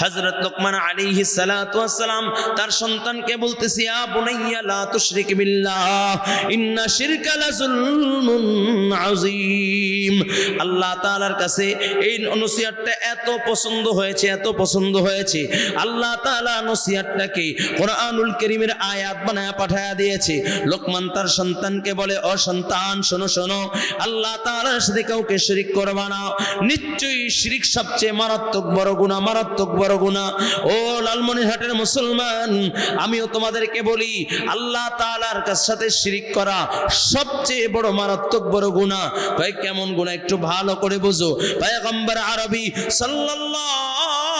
হযরত লোকমান আলাইহিস সালাতু ওয়াস সালাম তার সন্তানকে বলতেছে, ইয়া বুনাইয়া লা তুশরিক বিল্লাহ ইন্না শিরকা লাযুলমুন আযীম। আল্লাহ তাআলার কাছে এই নসিহতটা এত পছন্দ হয়েছে আল্লাহ তাআলা নসিহতটাকে কোরআনুল কারীমের আয়াত বানায়া পাঠায়া দিয়েছে। লোকমান তার সন্তানকে বলে, ও সন্তান শোনো, আল্লাহ তাআলার সাথে কাউকে শিরক করবা না। নিশ্চয়ই শিরক সবচেয়ে মারাত্মক বড় গুনাহ। ও লালমনিরহাটের মুসলমান, আমিও তোমাদেরকে বলি, আল্লাহ তাআলার সাথে শিরক করা সবচেয়ে বড় মারাত্মক বড় গুনাহ। ভাই কেমন গুনাহ একটু ভালো করে বুঝো। পয়গম্বর আরবি সাল্লাল্লাহু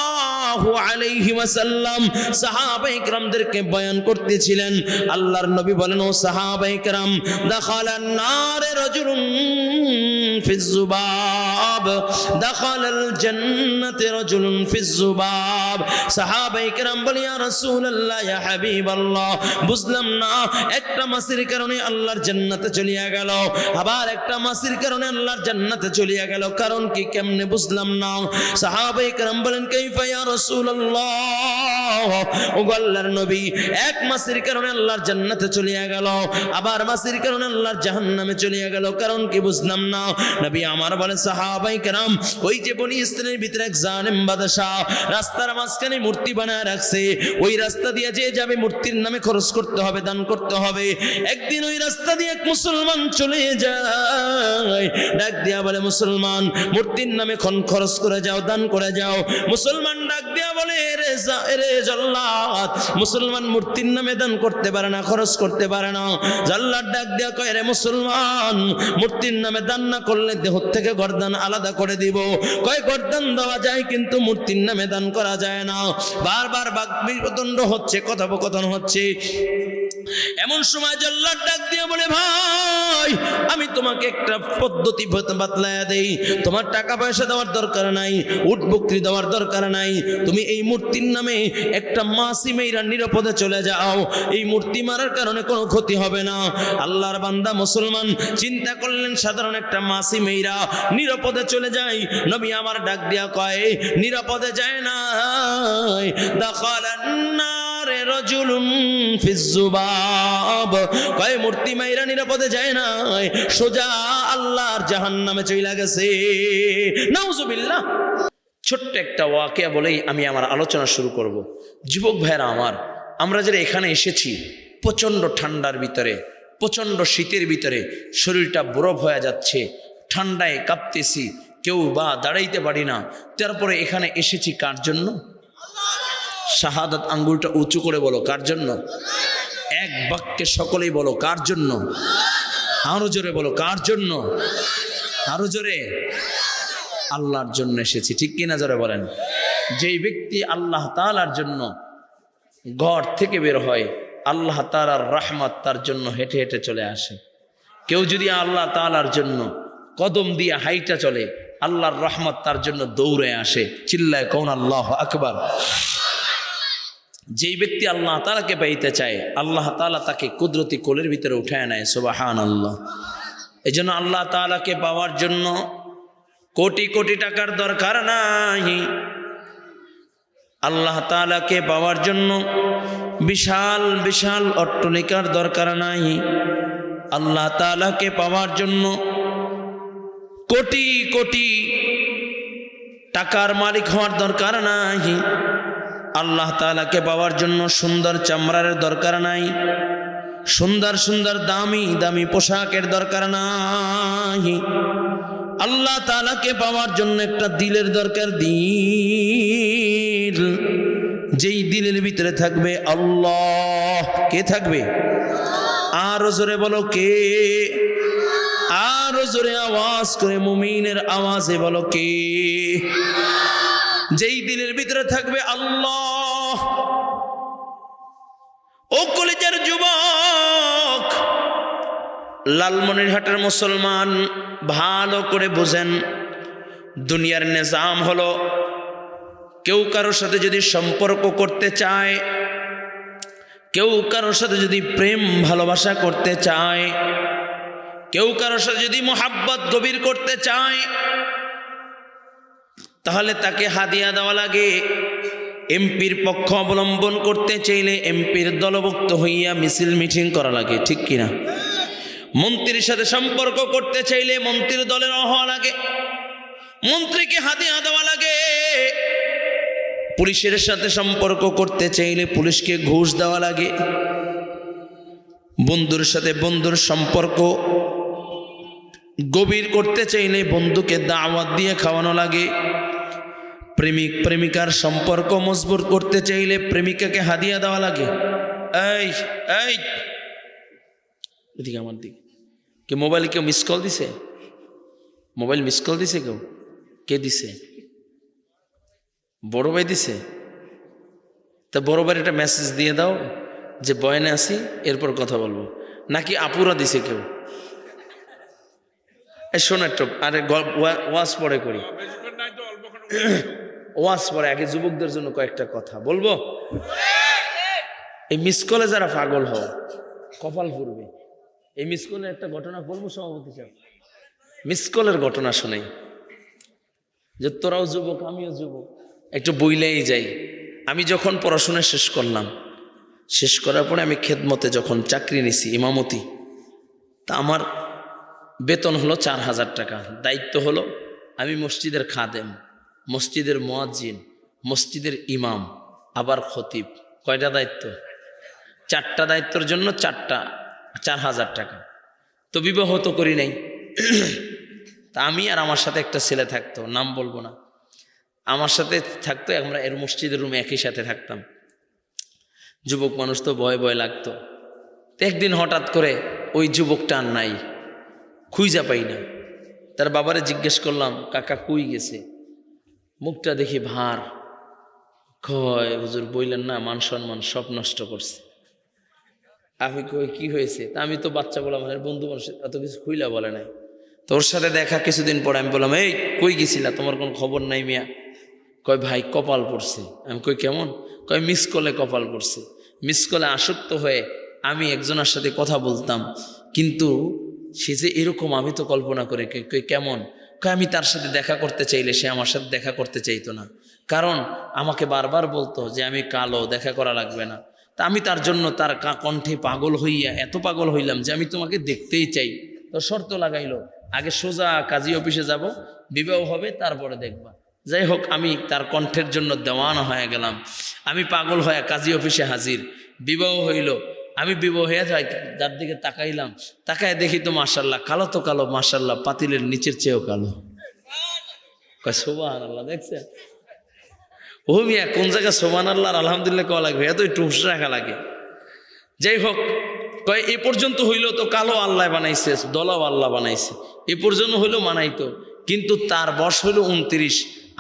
আলাইহি ওয়াসাল্লাম সাহাবায়ে কেরামদেরকে বয়ান করতেছিলেন। আল্লাহর নবী বলেন, ও সাহাবায়ে কেরাম, দাখালান নারে রাজুলুন ফিজ যুবাব দাখালাল জান্নাতে রাজুলুন ফিজ যুবাব। সাহাবায়ে কেরাম বলে, ইয়া রাসূলুল্লাহ, ইয়া হাবিবাল্লাহ, বুঝলাম না, একটা মাসির কারণে আল্লাহর জান্নাতে চলিয়া গেল, আবার একটা মাসির কারণে আল্লাহর জান্নাতে চলিয়া গেল, কারণ কি কেমনে বুঝলাম না। সাহাবায়ে কেরাম বলেন, কাইফা ইয়া রাসূলুল্লাহ, ও আল্লাহর নবী, এক মাসির কারণে আল্লাহর জান্নাতে চলিয়া গেল, আবার মাসির কারণে আল্লাহর জাহান্নামে চলিয়া গেল, কারণ কি বুঝলাম না। নবী আমার বলে, সাহাবায়ে কেরাম, ওই যে বনি ইসরাইলের ভিতরে এক জালেম বাদশা রাস্তার মাঝখানে মূর্তি বানায় রাখছে, ওই রাস্তা দিয়ে যে যাবে মূর্তির নামে খরচ করতে হবে, দান করতে হবে। একদিন ওই রাস্তা দিয়ে এক মুসলমান চলে যায়, ডাক দিয়া বলে, মুসলমান, মূর্তির নামে খরচ করে যাও, দান করে যাও। মুসলমান ডাক দিয়া বলে, রে জল্লাদ, মুসলমান মূর্তির নামে দান করতে পারে না, খরচ করতে পারে না। জল্লাদ ডাক দিয়া কয়, রে মুসলমান, মূর্তির নামে দান না করলে দেহ থেকে গর্দান আলাদা করে দিব। কয়, গর্দান দেওয়া যায় কিন্তু মূর্তির নামে দান করা যায় না। বারবার বাকবিতণ্ড হচ্ছে, কথোপকথন হচ্ছে। এমন সময় জল্লাদ ডাক দিয়ে বলে, ভাই, আমি তোমাকে একটা পদ্ধতি বাতলায়া দেই। তোমার টাকা পয়সা দেওয়ার দরকার নাই, উট বকরি দেওয়ার দরকার নাই, তুমি এই মূর্তির নামে একটা মাসি মেয়েরা নিরাপদে চলে যাও, এই মূর্তি মারার কারণে কোনো ক্ষতি হবে না। আল্লাহর বান্দা মুসলমান চিন্তা করলেন, সাধারণ একটা মাসি মেয়েরা নিরাপদে চলে যায়। নবী আমার ডাক দিয়া কয়, নিরাপদে যায় না, দাখালান নারে রাজুলুন ফিজ যুবাব, কয় মূর্তি মাইরা নিরাপদে যায় না, সোজা আল্লাহর জাহান্নামে চইলা গেছে। নাউজুবিল্লাহ। ছোট্ট একটা ওয়াকিয়া বলেই আমি আমার আলোচনা শুরু করব। যুবক ভাইরা আমার, আমরা যারা এখানে এসেছি প্রচণ্ড ঠান্ডার ভিতরে, প্রচণ্ড শীতের ভিতরে শরীরটা বরফ হয়ে যাচ্ছে, ঠান্ডায় কাঁপতেছি, কেউ বা দাঁড়াইতে পারি না। তারপরে এখানে এসেছি কার জন্য? শাহাদাত আঙ্গুলটা উঁচু করে বলো, কার জন্য? এক বাক্যে সকলেই বলো, কার জন্য? আরো জোরে বলো, কার জন্য? আরো জোরে। আল্লাহর জন্য এসেছি, ঠিক কিনা জোরে বলেন। যেই ব্যক্তি আল্লাহ তাআলার জন্য ঘর থেকে বের হয়, আল্লাহ তাআলার রহমত তার জন্য হেঁটে হেঁটে চলে আসে। কেউ যদি আল্লাহ তাআলার জন্য কদম দিয়ে হাইটা চলে, আল্লাহর রহমত তার জন্য দৌড়ে আসে। চিল্লায় কোন আল্লাহু আকবার। যেই ব্যক্তি আল্লাহ তাআলাকে পাইতে চায়, আল্লাহ তাআলা তাকে কুদরতি কোলের ভিতরে উঠায় নেয়। সুবহানাল্লাহ। এই জন্য আল্লাহ তাআলাকে পাওয়ার জন্য কোটি কোটি টাকার দরকার নাই, আল্লাহ তাআলাকে পাওয়ার জন্য বিশাল বিশাল অট্টালিকার দরকার নাই, আল্লাহ তাআলাকে পাওয়ার জন্য কোটি কোটি টাকার মালিক হওয়ার দরকার নাই, আল্লাহ তাআলাকে পাওয়ার জন্য সুন্দর চামড়ার দরকার নাই, সুন্দর সুন্দর দামি দামি পোশাকের দরকার নাই। আল্লাহ তাআলাকে পাওয়ার জন্য একটা দিলের দরকার, দিল। যেই দিলের ভিতরে থাকবে আল্লাহ, কে থাকবে? আরো জোরে বলো, কে? আরো জোরে আওয়াজ করে মুমিনের আওয়াজে বলো, কে? যেই দিলের ভিতরে থাকবে আল্লাহ। ও কলেজের যুবক, লালমনিরহাটের মুসলমান, ভালো করে বোঝেন, দুনিয়ার নিজাম হলো, কেউ কারোর সাথে যদি সম্পর্ক করতে চায়, কেউ কারোর সাথে যদি প্রেম ভালোবাসা করতে চায়, কেউ কারোর সাথে যদি মোহাব্বত গভীর করতে চায়, তাহলে তাকে হাদিয়া দেওয়া লাগে, এমপির পক্ষ অবলম্বন করতে চাইলে এমপির দলভুক্ত হইয়া মিছিল মিটিং করা লাগে, ঠিক কিনা? মন্ত্রীর সাথে সম্পর্ক করতে চাইলে মন্ত্রীর দলের হওয়া লাগে, মন্ত্রীকে হাদিয়া দেওয়া লাগে। পুলিশের সাথে সম্পর্ক করতে চাইলে পুলিশকে ঘুষ দেওয়া লাগে। বন্ধুর সাথে বন্ধুর সম্পর্ক গভীর করতে চাইলে বন্ধুকে দাওয়াত দিয়ে খাওয়ানো লাগে। প্রেমিক প্রেমিকার সম্পর্ক মজবুত করতে চাইলে প্রেমিকাকে হাদিয়া দেওয়া লাগে। এই এই এদিকে আমার দিকে, কে মোবাইলে কেউ মিস কল দিছে? মোবাইল মিস কল দিছে কেউ? কে দিছে? বড় ভাই দিছে? তা বড় ভাইয়ের একটা মেসেজ দিয়ে দাও যে বয়ানে আসি, এরপর কথা বলবো। নাকি আপুরা দিছে কেউ? শোনো একটু, আরে ওয়াজ পরে করি, ওয়াজ পরে, আগে যুবকদের জন্য কয়েকটা কথা বলবো। এই মিস কলে যারা পাগল হও কপাল পুরবে। এই মিস কলের একটা ঘটনা বলবো সভাপতি সাহেব, মিস কলের ঘটনা শোনাই। যে তোরাও যুবক আমিও যুবক, একটু বইলেই যাই। আমি যখন পড়াশোনা শেষ করলাম, শেষ করার পরে আমি খেদমতে যখন চাকরি নিছি ইমামতি, তা আমার বেতন হলো 4000 টাকা। দায়িত্ব হলো আমি মসজিদের খাদেম, মসজিদের মুয়াজ্জিন, মসজিদের ইমাম, আবার খতিব। কয়টা দায়িত্ব? 4টা দায়িত্বের জন্য 4000 টাকা। তো বিবাহ তো করি নাই। তা আমি আর আমার সাথে একটা ছেলে থাকতো, নাম বলবো না, আমার সাথে থাকতো। আমরা এর মসজিদের রুমে একই সাথে থাকতাম। যুবক মানুষ তো ভয় ভয় লাগতো। তো একদিন হঠাৎ করে ওই যুবকটা আর নাই, খুঁজা পাই না। তার বাবারে জিজ্ঞেস করলাম, কাকা কই গেছে? মুখটা দেখি ভার। কয় হুজুর বললেন না, মান সম্মান সব নষ্ট করছে। আমি কই কি হয়েছে? তা আমি তো বাচ্চা বললাম, আমার বন্ধু মানুষ এত কিছু খুইলা বলে নাই। তোর সাথে দেখা কিছুদিন পরে আমি বললাম, এই কই গেছিলা, তোমার কোনো খবর নাই মিয়া? কয় ভাই কপাল পড়ছে। আমি কই কেমন? কয় মিস কলে কপাল পড়ছে। মিস কলে আসক্ত হয়ে আমি একজনের সাথে কথা বলতাম, কিন্তু সে যে এরকম আমি তো কল্পনা করে। কই কেমন? কয় আমি তার সাথে দেখা করতে চাইলে সে আমার সাথে দেখা করতে চাইতো না, কারণ আমাকে বারবার বলতো যে আমি কালো, দেখা করা লাগবে না। তা আমি তার জন্য তার কণ্ঠে পাগল হইয়া এত পাগল হইলাম যে আমি তোমাকে দেখতেই চাই। তো শর্ত লাগাইলো, আগে সোজা কাজী অফিসে যাব, বিবাহ হবে, তারপরে দেখবা। যাই হোক, আমি তার কণ্ঠের জন্য দেওয়ানা হয়ে গেলাম। আমি পাগল হয়ে কাজী অফিসে হাজির, বিবাহ হইল। আমি বিবাহ হয়ে যাই, যার দিকে তাকাইলাম, তাকায় দেখি তো মাশাল্লাহ, কালো তো কালো, মাশাল্লাহ পাতিলের নিচের চেয়েও কালো। কয় সুবহানাল্লাহ, দেখছেন? ও মিয়া, কোন জায়গায় সুবহানাল্লাহ আর আলহামদুলিল্লাহ কওয়া লাগবে? এত একটু হুঁশ রাখা লাগে। যাই হোক, কয় এ পর্যন্ত হইল তো কালো আল্লাহ বানাইছে, দলাও আল্লাহ বানাইছে, এ পর্যন্ত হইলো মানাইতো। কিন্তু তার বয়স হইল 29,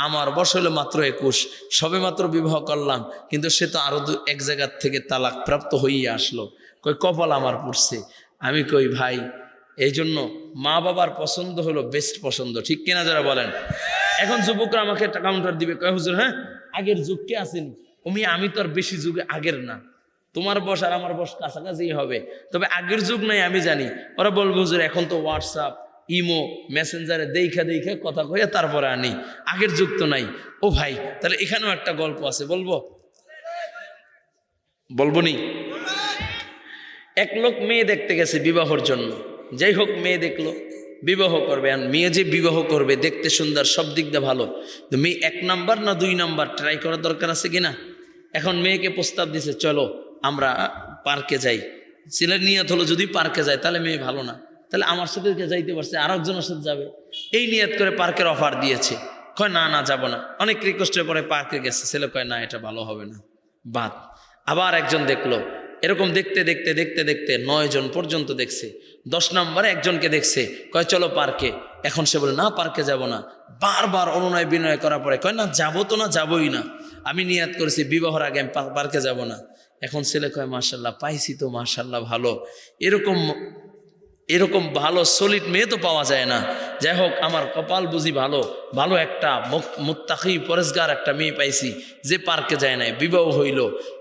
আমার বয়স হইলো মাত্র 21। সবে মাত্র বিবাহ করলাম, কিন্তু সে তো আরো এক জায়গার থেকে তালাক প্রাপ্ত হইয়া আসলো। কই কপাল আমার পড়ছে। আমি কই ভাই, এই জন্য মা বাবার পছন্দ হলো বেস্ট পছন্দ, ঠিক কিনা যারা বলেন? এখন যুবকরা আমাকে একটা কাউন্টার দিবে, কয় হুজুর হ্যাঁ আগের যুগ কে আসেনি? আমি তো আর বেশি যুগে আগের না, তোমার বয়স আর আমার বয়স কাছাকাছি হবে, তবে আগের যুগ নাই আমি জানি। ওরা বলবো হুজুর এখন তো হোয়াটসঅ্যাপ, ইমো, মেসেঞ্জারে দেখা কথা কইয়া তারপরে আনি, আগের যুগ তো নাই। ও ভাই, তাহলে এখানেও একটা গল্প আছে, বলবো নি? এক লোক মেয়ে দেখতে গেছে বিবাহর জন্য। যাই হোক, মেয়ে দেখলো, বিবাহ করবে। আর মেয়ে যে বিবাহ করবে দেখতে সুন্দর, সব দিক দিয়ে ভালো, তো মেয়ে 1 নাম্বার না 2 নাম্বার ট্রাই করার দরকার আছে কিনা? এখন মেয়েকে প্রস্তাব দিছে, চলো আমরা পার্কে যাই। ছেলের নিয়ত হলো যদি পার্কে যায় তাহলে মেয়ে ভালো না, তাহলে আমার সাথে যাইতে পারছে, আর একজনের সাথে যাবে, এই নিয়ত করে পার্কের অফার দিয়েছে। কয় না যাবো না। অনেক রিকোয়েস্টের পরে পার্কে গেছে, ছেলে কয় না এটা ভালো হবে না, বাদ। আবার একজন দেখলো, এরকম দেখতে 9 জন পর্যন্ত দেখছে। 10 নম্বরে একজনকে দেখছে, কয় চলো পার্কে। এখন সে বলে না পার্কে যাব না। বারবার অনুনয় বিনয় করার পরে কয় না যাবো তো না, যাবোই না, আমি নিয়াত করেছি বিবাহর আগে আমি পার্কে যাব না। এখন ছেলে কয় মাশাল্লাহ পাইছি তো, মাশাল্লাহ ভালো, এরকম ভালো সলিড মেয়ে তো পাওয়া যায় না। যাই হোক, আমার কপাল বুঝি ভালো একটা মুত্তাকি পরেশগার একটা মেয়ে পাইছি যে পার্কে যায় নাই। বিবাহ হইল,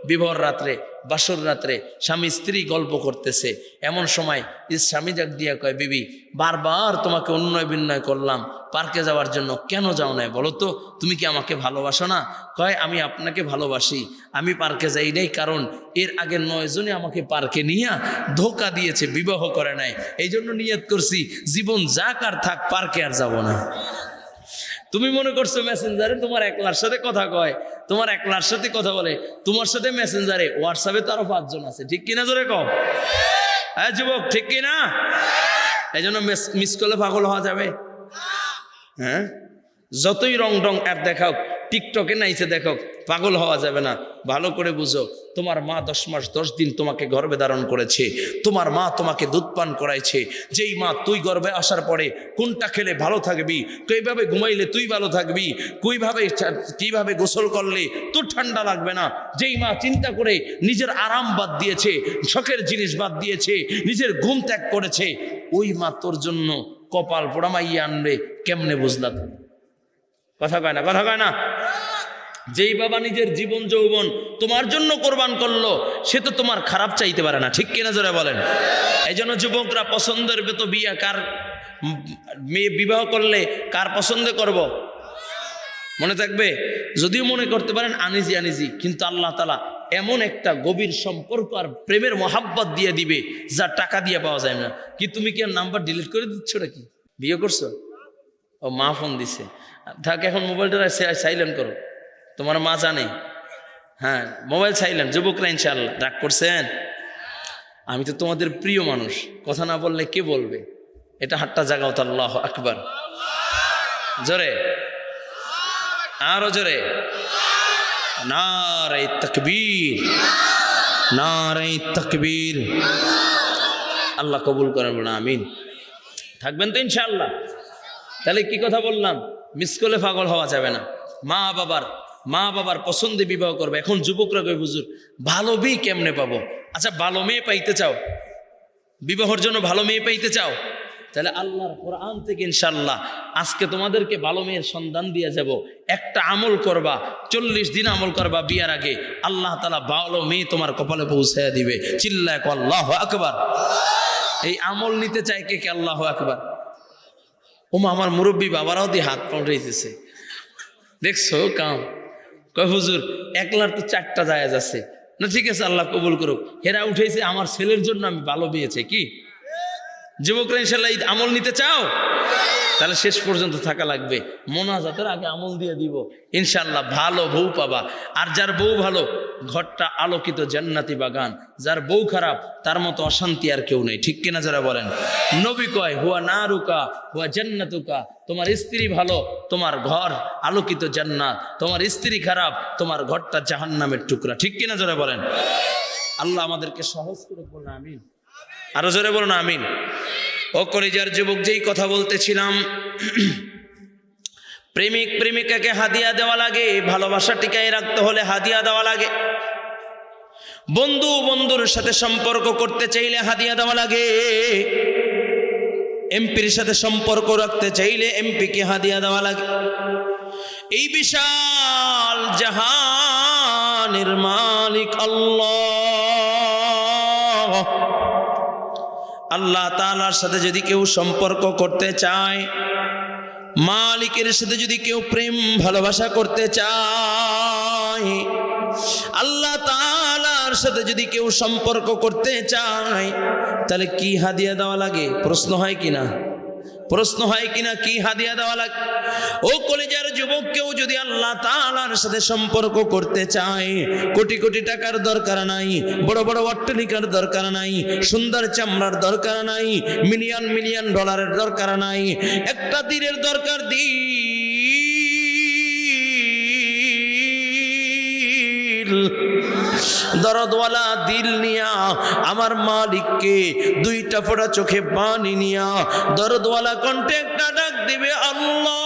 বিবাহর রাত্রে বাসর রাত্রে স্বামী স্ত্রী গল্প করতেছে, এমন সময় স্বামী যাক দিয়া কয়, বিবি বারবার তোমাকে উন্নয় বিন্নয় করলাম পার্কে যাওয়ার জন্য, কেন যাও নাই বলো তো? তুমি কি আমাকে ভালোবাসো না? কয়, আমি আপনাকে ভালোবাসি, আমি পার্কে যাই নাই কারণ এর আগে 9 জনে আমাকে পার্কে নিয়ে ধোকা দিয়েছে, বিবাহ করে নাই, এই জন্য নিয়ত করছি জীবন যাক আর থাক, পার্কে আর যাব না। তুমি মনে করছো মেসেঞ্জারে তোমার একলার সাথে কথা কয়, তোমার একলার সাথে কথা বলে, তোমার সাথে মেসেঞ্জারে হোয়াটসঅ্যাপে তো আরো 5 জন আছে, ঠিক কিনা জোরে কও? হ্যাঁ যুবক, ঠিক কিনা? এই জন্য মিস করলে পাগল হওয়া যাবে? হ্যাঁ, যতই রং রং অ্যাপ দেখাও, টিকটকে নাইছে দেখো, পাগল হওয়া যাবে না। ভালো করে বুঝো, তোমার মা 10 মাস 10 দিন তোমাকে গর্ভে ধারণ করেছে, তোমার মা তোমাকে দুধ পান করাইছে। যেই মা তুই গর্ভে আসার পরে কোনটা খেলে ভালো থাকবি, কিভাবে ঘুমাইলে তুই ভালো থাকবি, কিভাবে গোসল করলে তোর ঠান্ডা লাগবে না, যেই মা চিন্তা করে নিজের আরাম বাদ দিয়েছে, শখের জিনিস বাদ দিয়েছে, নিজের ঘুম ত্যাগ করেছে, ওই মা তোর জন্য কপাল পোড়া মাইয়া আনবে, কেমনে বুঝলা তুমি? কথা কয় না, কথা কয় না? যেই বাবা নিজের জীবন যৌবন তোমার জন্য কোরবান করলো, সে তো তোমার খারাপ চাইতে পারে না, ঠিক কিনা জোরে বলেন? এই জন্য যুবকরা পছন্দের তো বিয়া, কার মেয়ে বিবাহ করলে কার পছন্দ করব? মনে থাকবে, যদিও মনে করতে পারেন আনিজি আনিজি, কিন্তু আল্লাহ তাআলা এমন একটা গভীর সম্পর্ক আর প্রেমের মহাব্বত দিয়ে দিবে যা টাকা দিয়ে পাওয়া যায় না। কি তুমি কি আর নাম্বার ডিলিট করে দিচ্ছ নাকি? বিয়ে করছো? ও মা ফোন দিছে, থাক এখন মোবাইলটা সাইলেন্ট করো, তোমার মা জানে। হ্যাঁ, মোবাইল সাইলেন্ট। যুবকরা ইনশাআল্লাহ রাগ করছেন? আমি তো তোমাদের প্রিয় মানুষ, কথা না বললে কে বলবে? এটা হাতটা জাগাও তো, আল্লাহু আকবার, জোরে, আরো জোরে, নারে তাকবীর, নারে তাকবীর। আল্লাহ কবুল করেন না, আমিন। থাকবেন তো ইনশাআল্লাহ? তাহলে কি কথা বললাম? মিস করলে পাগল হওয়া যাবে না। মা বাবার পছন্দে বিবাহ করবে। এখন যুবকরা কই, হুজুর ভালো মেয়ে কেমনে পাবো? আচ্ছা, ভালো মেয়ে পাইতে চাও, বিবাহের জন্য ভালো মেয়ে পাইতে চাও, তাহলে আল্লাহর কোরআন থেকে ইনশাআল্লাহ আজকে তোমাদেরকে ভালো মেয়ের সন্ধান দিয়ে যাব। একটা আমল করবা, 40 দিন আমল করবা, বিয়ার আগে আল্লাহ তাআলা ভালো মেয়ে তোমার কপালে পৌঁছায়া দিবে। চিল্লায় কও আল্লাহু আকবার। এই আমল নিতে চাই কে কে? আল্লাহু আকবার। ওমা, আমার মুরব্বী বাবারাও দিয়ে হাত পাউড়াইতেছে, দেখছো কাম? কয় হুজুর একলার তো 4টা জায়েজ আছে না, ঠিক আছে আল্লাহ কবুল করুক। হেরা উঠেছে আমার ছেলের জন্য, আমি ভালো পেয়েছি। কি যুবকরা ইনশাআল্লাহ ঈদ আমল নিতে চাও? তাহলে শেষ পর্যন্ত থাকা লাগবে। মোনাজাতের আগে আমল দিয়ে দিব, ইনশাআল্লাহ ভালো বউ পাবা। আর যার বউ ভালো, ঘরটা আলোকিত জান্নাতি বাগান। যার বউ খারাপ, তার মতো অশান্তি আর কেউ নেই, ঠিক কিনা যারা বলেন? নবী কয়, হুয়া নারুকা হুয়া জান্নাতুকা। তোমার স্ত্রী ভালো, তোমার ঘর আলোকিত জান্নাত। তোমার স্ত্রী খারাপ, তোমার ঘরটা জাহান্নামের টুকরা, ঠিক কিনা যারা বলেন? আল্লাহ আমাদেরকে সহজ করে বলুন আমিন। আরো জোরে বলুন আমিন। ও কলিজার যুবক, যেই কথা বলতেছিলাম, প্রেমিক প্রেমিকাকে হাদিয়া দেওয়া লাগে, ভালোবাসা টিকায় রাখতে হলে হাদিয়া দেওয়া লাগে। বন্ধু বন্ধুর সাথে সম্পর্ক করতে চাইলে হাদিয়া দেওয়া লাগে। এমপির সাথে সম্পর্ক রাখতে চাইলে এমপিকে হাদিয়া দেওয়া লাগে। এই বিশাল জাহানের মালিক আল্লাহ, আল্লাহ তাআলার সাথে যদি কেউ সম্পর্ক করতে চায়, মালিকের সাথে যদি কেউ প্রেম ভালোবাসা করতে চায়, আল্লাহ তাআলার সাথে যদি কেউ সম্পর্ক করতে চায়, তাহলে কি হাদিয়া দেওয়া লাগে? প্রশ্ন হয় কিনা? প্রশ্ন হয় কিনা? কি হাদিয়া দেওয়া লাগে? ও কলিজার যুবক, কেউ যদি আল্লাহ তাআলার সাথে সম্পর্ক করতে চায়, কোটি কোটি টাকার দরকার নাই, বড় বড় অট্টালিকার দরকার নাই, সুন্দর চামড়ার দরকার নাই, মিলিয়ন মিলিয়ন ডলারের দরকার নাই, একটা দিনের দরকার। দরদওয়ালা দিল নিয়া আমার মালিককে 2টা ফোঁটা চোখে পানি নিয়া দরদওয়ালা কণ্ঠে একটা ডাক দিবে, আল্লাহ।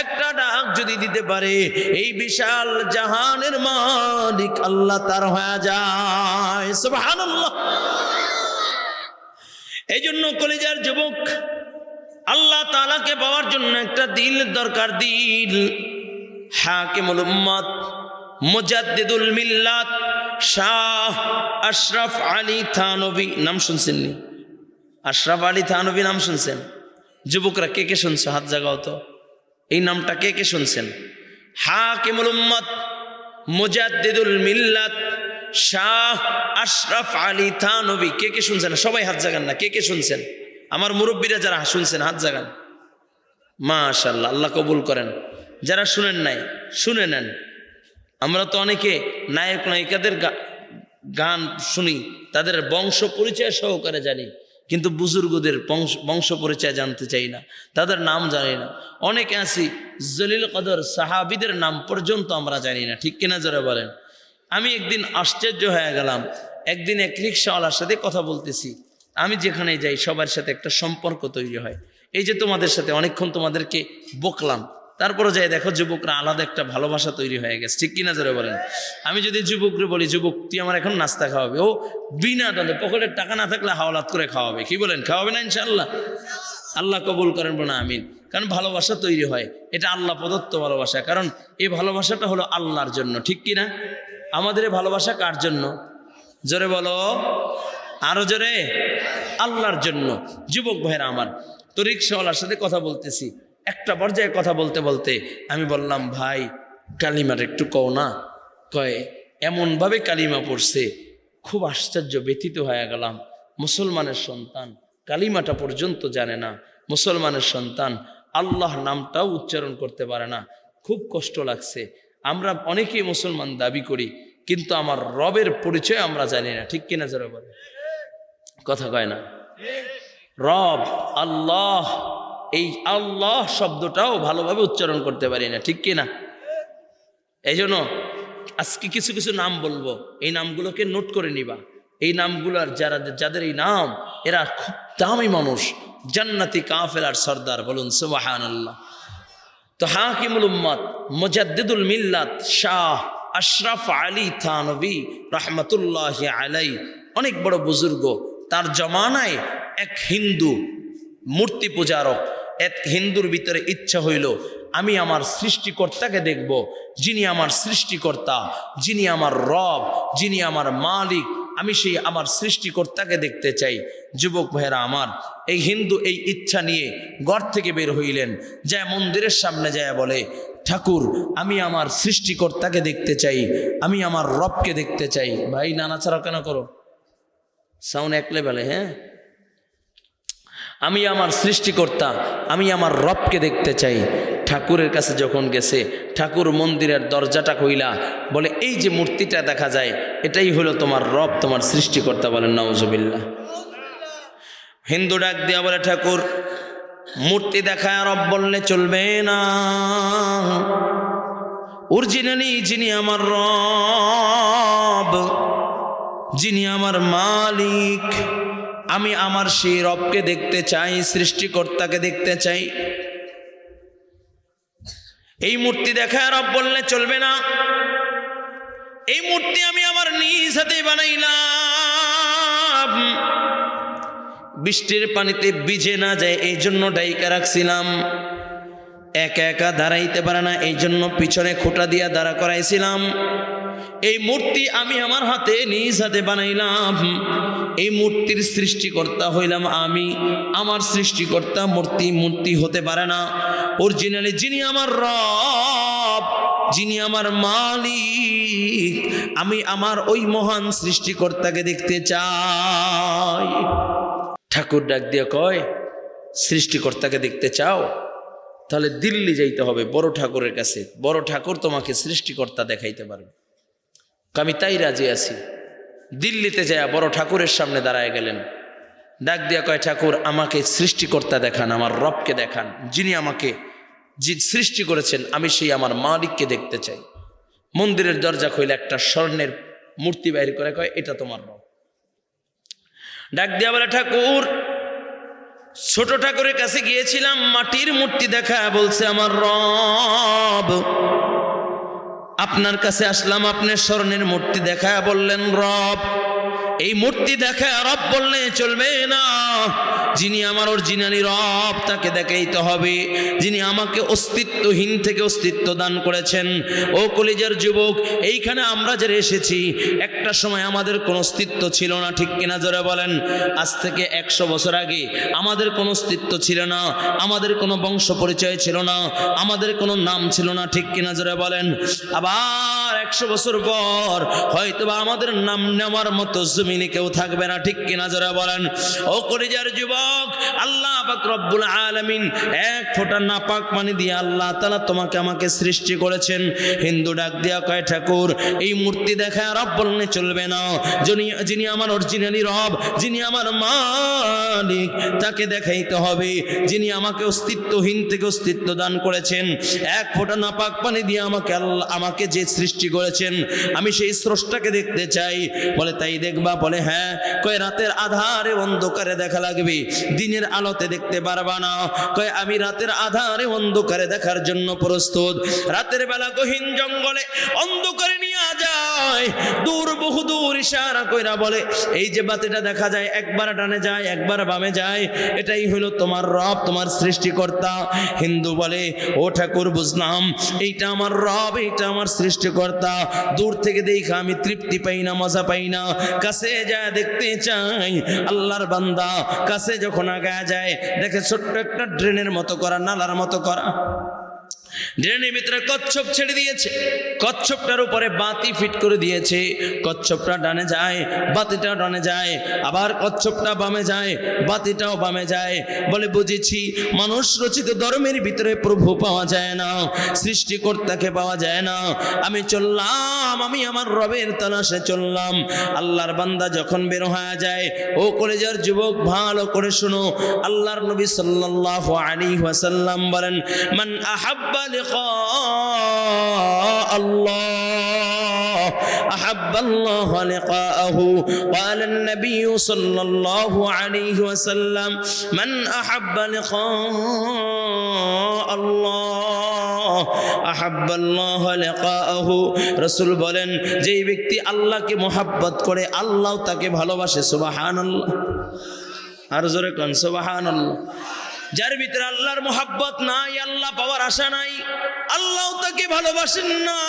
একটা ডাক যদি দিতে পারে, এই বিশাল জাহানের মালিক আল্লাহ তার হয়ে যায়। সুবহানাল্লাহ। এই জন্য কলিজার যুবক, আল্লাহ তাআলাকে পাওয়ার জন্য একটা দিল দরকার। দিল হাকিমুল উম্মত মুজাদ্দিদুল মিল্লাত শাহ আশরাফ আলী থানভী, নাম শুনছেন নি? আশরাফ আলী থানভী নাম শুনছেন? যুবকরা কে কে শুনছো? হাত জাগাও তো। এই নামটা কে কে শুনছেন? হাকিমুল উম্মত মুজাদ্দিদুল মিল্লাত শাহ আশরাফ আলী থানভী, কে কে শুনছেন? সবাই হাত জাগান না, কে কে শুনছেন? আমার মুরব্বীরা যারা শুনছেন হাত জাগান। মাশাআল্লাহ, আল্লাহ কবুল করেন। যারা শুনেন নাই শুনে নেন। আমরা তো অনেকে নায়ক নায়িকাদের গান শুনি, তাদের বংশ পরিচয় সহকারে জানি, কিন্তু বুজুর্গদের বংশ পরিচয় জানতে চাই না, তাদের নাম জানি না। অনেকে আছি জলিল কদর সাহাবীদের নাম পর্যন্ত আমরা জানি না, ঠিক কিনা যারা বলেন? আমি একদিন আশ্চর্য হয়ে গেলাম। একদিন এক রিক্সাওয়ালার সাথে কথা বলতেছি। আমি যেখানে যাই সবার সাথে একটা সম্পর্ক তৈরি হয়। এই যে তোমাদের সাথে অনেকক্ষণ তোমাদেরকে বকলাম, তারপরে যাই দেখো যুবকরা আলাদা একটা ভালোবাসা তৈরি হয়ে গেছে, ঠিক কিনা যারা বলেন? আমি যদি যুবকরে বলি, যুবক তুই আমার এখন নাস্তা খাওয়াবে, ও বিনা দলে পকেটের টাকা না থাকলে হাওলাত করে খাওয়াবে। কি বলেন, খাওয়াবে না ইনশাআল্লাহ? আল্লাহ কবুল করেন না, আমিন। কারণ ভালোবাসা তৈরি হয়, এটা আল্লাহ প্রদত্ত ভালোবাসা। কারণ এই ভালোবাসাটা হলো আল্লাহর জন্য, ঠিক কিনা? আমাদের এই ভালোবাসা কার জন্য? জোরে বলো, আরো জোরে। আল্লাহর জন্য। যুবক ভাইরা আমার, তো রিক্সাওয়ালার সাথে কথা বলতেছি। একটা পর্যায়ে কথা বলতে বলতে আমি বললাম, ভাই কালিমার একটু কও না। কয় এমনভাবে কালিমা পড়ছে, খুব আশ্চর্য, ব্যথিত হয়ে গেলাম। মুসলমানের সন্তান কালিমাটা পর্যন্ত জানে না, মুসলমানের সন্তান আল্লাহ নামটাও উচ্চারণ করতে পারে না। খুব কষ্ট লাগছে। আমরা অনেকেই মুসলমান দাবি করি, কিন্তু আমার রবের পরিচয় আমরা জানি না, ঠিক কিনা যারা বলে? কথা কয় না? রব আল্লাহ, এই আল্লাহ শব্দটাও ভালোভাবে উচ্চারণ করতে পারি না, ঠিক কিনা? এই জন্য আজকে কিছু কিছু নাম বলবো, এই নামগুলোকে নোট করে নিবা। এই নামগুলোর যাদের এই নাম, এরা খুব দামি মানুষ, জান্নাতি কাফেলার সর্দার। বলুন সুবহানাল্লাহ। তো হাকিমুল উম্মত মুজাদ্দিদুল মিল্লাত শাহ আশরাফ আলী থানভী রহমতুল্লাহি আলাই, অনেক বড় বুজুর্গ। তার জমানায় এক হিন্দু মূর্তি পূজারক, এক হিন্দুর ভিতরে ইচ্ছা হইল, আমি আমার সৃষ্টিকর্তাকে দেখব, যিনি আমার সৃষ্টিকর্তা, যিনি আমার রব, যিনি আমার মালিক। আমি সেই আমার সৃষ্টিকর্তাকে দেখতে চাই। যুবক ভাইয়েরা আমার, এই হিন্দু এই ইচ্ছা নিয়ে ঘর থেকে বের হইলেন, যায় মন্দিরের সামনে যায় বলে, ঠাকুর আমি আমার সৃষ্টিকর্তাকে দেখতে চাই, আমি আমার রবকে দেখতে চাই। ভাই নানাচাড়া কেন করো? সাউন্ড এক লেভেলে। হ্যাঁ, আমি আমার সৃষ্টিকর্তা, আমি আমার রবকে দেখতে চাই। ঠাকুরের কাছে যখন গেছে, ঠাকুর মন্দিরের দরজাটা কইলা, বলে এই যে মূর্তিটা দেখা যায়, এটাই হলো তোমার রব, তোমার সৃষ্টিকর্তা। বলেন নাউজুবিল্লাহ। হিন্দু ডাক দিয়া বলে, ঠাকুর মূর্তি দেখায় রব বললে চলবে না, অরিজিনালি যিনি আমার রব, যিনি আমার মালিক, আমি আমার সেই রবকে দেখতে চাই, সৃষ্টিকর্তাকে দেখতে চাই। এই মূর্তি দেখায় রব বললে চলবে না। এই মূর্তি আমি আমার নিজ হাতে বানাইলাম, বৃষ্টির পানিতে ভিজে না যায় এই জন্য ডাইকা রাখছিলাম। একা একা দাঁড়াইতে পারে না, এই জন্য পিছনে খোঁটা দিয়া দাঁড়া করাইছিলাম। এই মূর্তি আমি আমার হাতে নিজ হাতে বানাইলাম। এই মূর্তির সৃষ্টিকর্তা হইলাম আমি, আমার সৃষ্টিকর্তা মূর্তি হতে পারে না। অরিজিনালি যিনি আমার রব, যিনি আমার মালিক, আমি আমার ওই মহান সৃষ্টিকর্তাকে দেখতে চাই। ঠাকুর ডাক দিয়ে কয়, সৃষ্টিকর্তাকে দেখতে চাও? তাহলে দিল্লি যাইতে হবে বড় ঠাকুরের কাছে, বড় ঠাকুর তোমাকে সৃষ্টিকর্তা দেখাইতে পারবে। আমি তাই রাজি আছি। দিল্লিতে যায় বড় ঠাকুরের সামনে দাঁড়ায় গেলেন। ডাক দিয়া কয়, ঠাকুর আমাকে সৃষ্টিকর্তা দেখান, আমার রবকে দেখান, যিনি আমাকে সৃষ্টি করেছেন, আমি সেই আমার মালিককে দেখতে চাই। মন্দিরের দরজা খুলে একটা স্বর্ণের মূর্তি বাইর করে কয়, এটা তোমার রব। ডাক দিয়া বলে, ঠাকুর ছোট ঠাকুরের কাছে গিয়েছিলাম, মাটির মূর্তি দেখা, বলছে আমার রব। আপনার কাছে আসলাম, আপনি স্বর্ণের মূর্তি দেখা বললেন রব। এই মূর্তি দেখা রব বললে চলবে না, যিনি আমার অরিজিনালি রব তাকে দেখাইতে হবে, যিনি আমাকে অস্তিত্বহীন থেকে অস্তিত্ব দান করেছেন। ও কলিজার যুবক, এইখানে আমরা যারা এসেছি একটা সময় আমাদের কোনো অস্তিত্ব ছিল না, ঠিক কিনা জোরে বলেন? আজ থেকে 100 বছর আগে আমাদের কোনো অস্তিত্ব ছিল না, আমাদের কোনো বংশ পরিচয় ছিল না, আমাদের কোনো নাম ছিল না, ঠিক কিনা জোরে বলেন? আবার 100 বছর পর হয়তোবা আমাদের নাম নেওয়ার মতো জমিনে কেউ থাকবে না, ঠিক কিনা জোরে বলেন? ও কলিজার যুবক, আল্লাহ পাক রব্বুল আলামিন এক ফোঁটা নাপাক পানি দিয়ে আল্লাহ তাআলা তোমাকে আমাকে সৃষ্টি করেছেন। হিন্দু ডাক দিয়া কয়, ঠাকুর এই মূর্তি দেখায় রব বললে চলবে না, যিনি আমার অরিজিনালি রব, যিনি আমার মালিক তাকে দেখাইতে হবে, যিনি আমাকে অস্তিত্বহীন থেকে অস্তিত্ব দান করেছেন। এক ফোঁটা নাপাক পানি দিয়ে আমাকে যে সৃষ্টি করেছেন, আমি সেই স্রষ্টাকে দেখতে চাই। বলে তাই দেখবা? বলে হ্যাঁ। কয় রাতের আধারে অন্ধকারে দেখা লাগবে, দিনের আলোতে দেখতে পারবা না। কয় আমি রাতের আধারে অন্ধকারে দেখার জন্য প্রস্তুত। রাতের বেলা গহীন জঙ্গলে অন্ধকারে নিয়ে যায়, দূর বহু দূর ইশারা কইরা বলে এই যে বাতিটা দেখা যায়, একবার ডানে যায় একবার বামে যায়, এটাই হলো তোমার রব, তোমার সৃষ্টিকর্তা। হিন্দু বলে ও ঠাকুর বুঝলাম, এইটা আমার রব, এইটা আমার সৃষ্টিকর্তা। দূর থেকে দেখা আমি তৃপ্তি পাই না, মজা পাই না, কাছে যায় দেখতে চাই। আল্লাহর বান্দা কাছে যখন আগায় যায় দেখে ছোট্ট একটা ড্রেনের মতো করা, নালার মতো করা, ড্রেনের ভিতরে কচ্ছপ ছেড়ে দিয়েছে, কচ্ছপটার উপরে বাতি ফিট করে দিয়েছে। কচ্ছপটা ডানে যায়, বাতিটাও ডানে যায়, আবার কচ্ছপটা বামে যায়, বাতিটাও বামে যায়। বলে বুঝেছি, মানুষ রচিত ধর্মের ভিতরে প্রভু পাওয়া যায় না, সৃষ্টিকর্তাকে পাওয়া যায় না। আমি চললাম, আমি আমার রবের তালাশে চললাম। আল্লাহর বান্দা যখন বের হয়ে যায়, ও কলেজার যুবক ভালো করে শোনো, আল্লাহর নবী সাল্লাল্লাহু আলাইহি ওয়াসাল্লাম বলেন, মান আহাব্বা لقاء الله أحب الله لقاءه قال النبي صلى الله عليه وسلم من أحب لقاء الله أحب الله لقاءه রাসূল বলেন, যেই ব্যক্তি আল্লাহকে মোহাব্বত করে আল্লাহ তাকে ভালোবাসে। সুবহানাল্লাহ, আর জোরে কোন সুবহানাল্লাহ। যার ভিতরে আল্লাহর মোহাব্বত নাই, আল্লাহ পাওয়ার আশা নাই, আল্লাহ তাকে ভালোবাসেন না।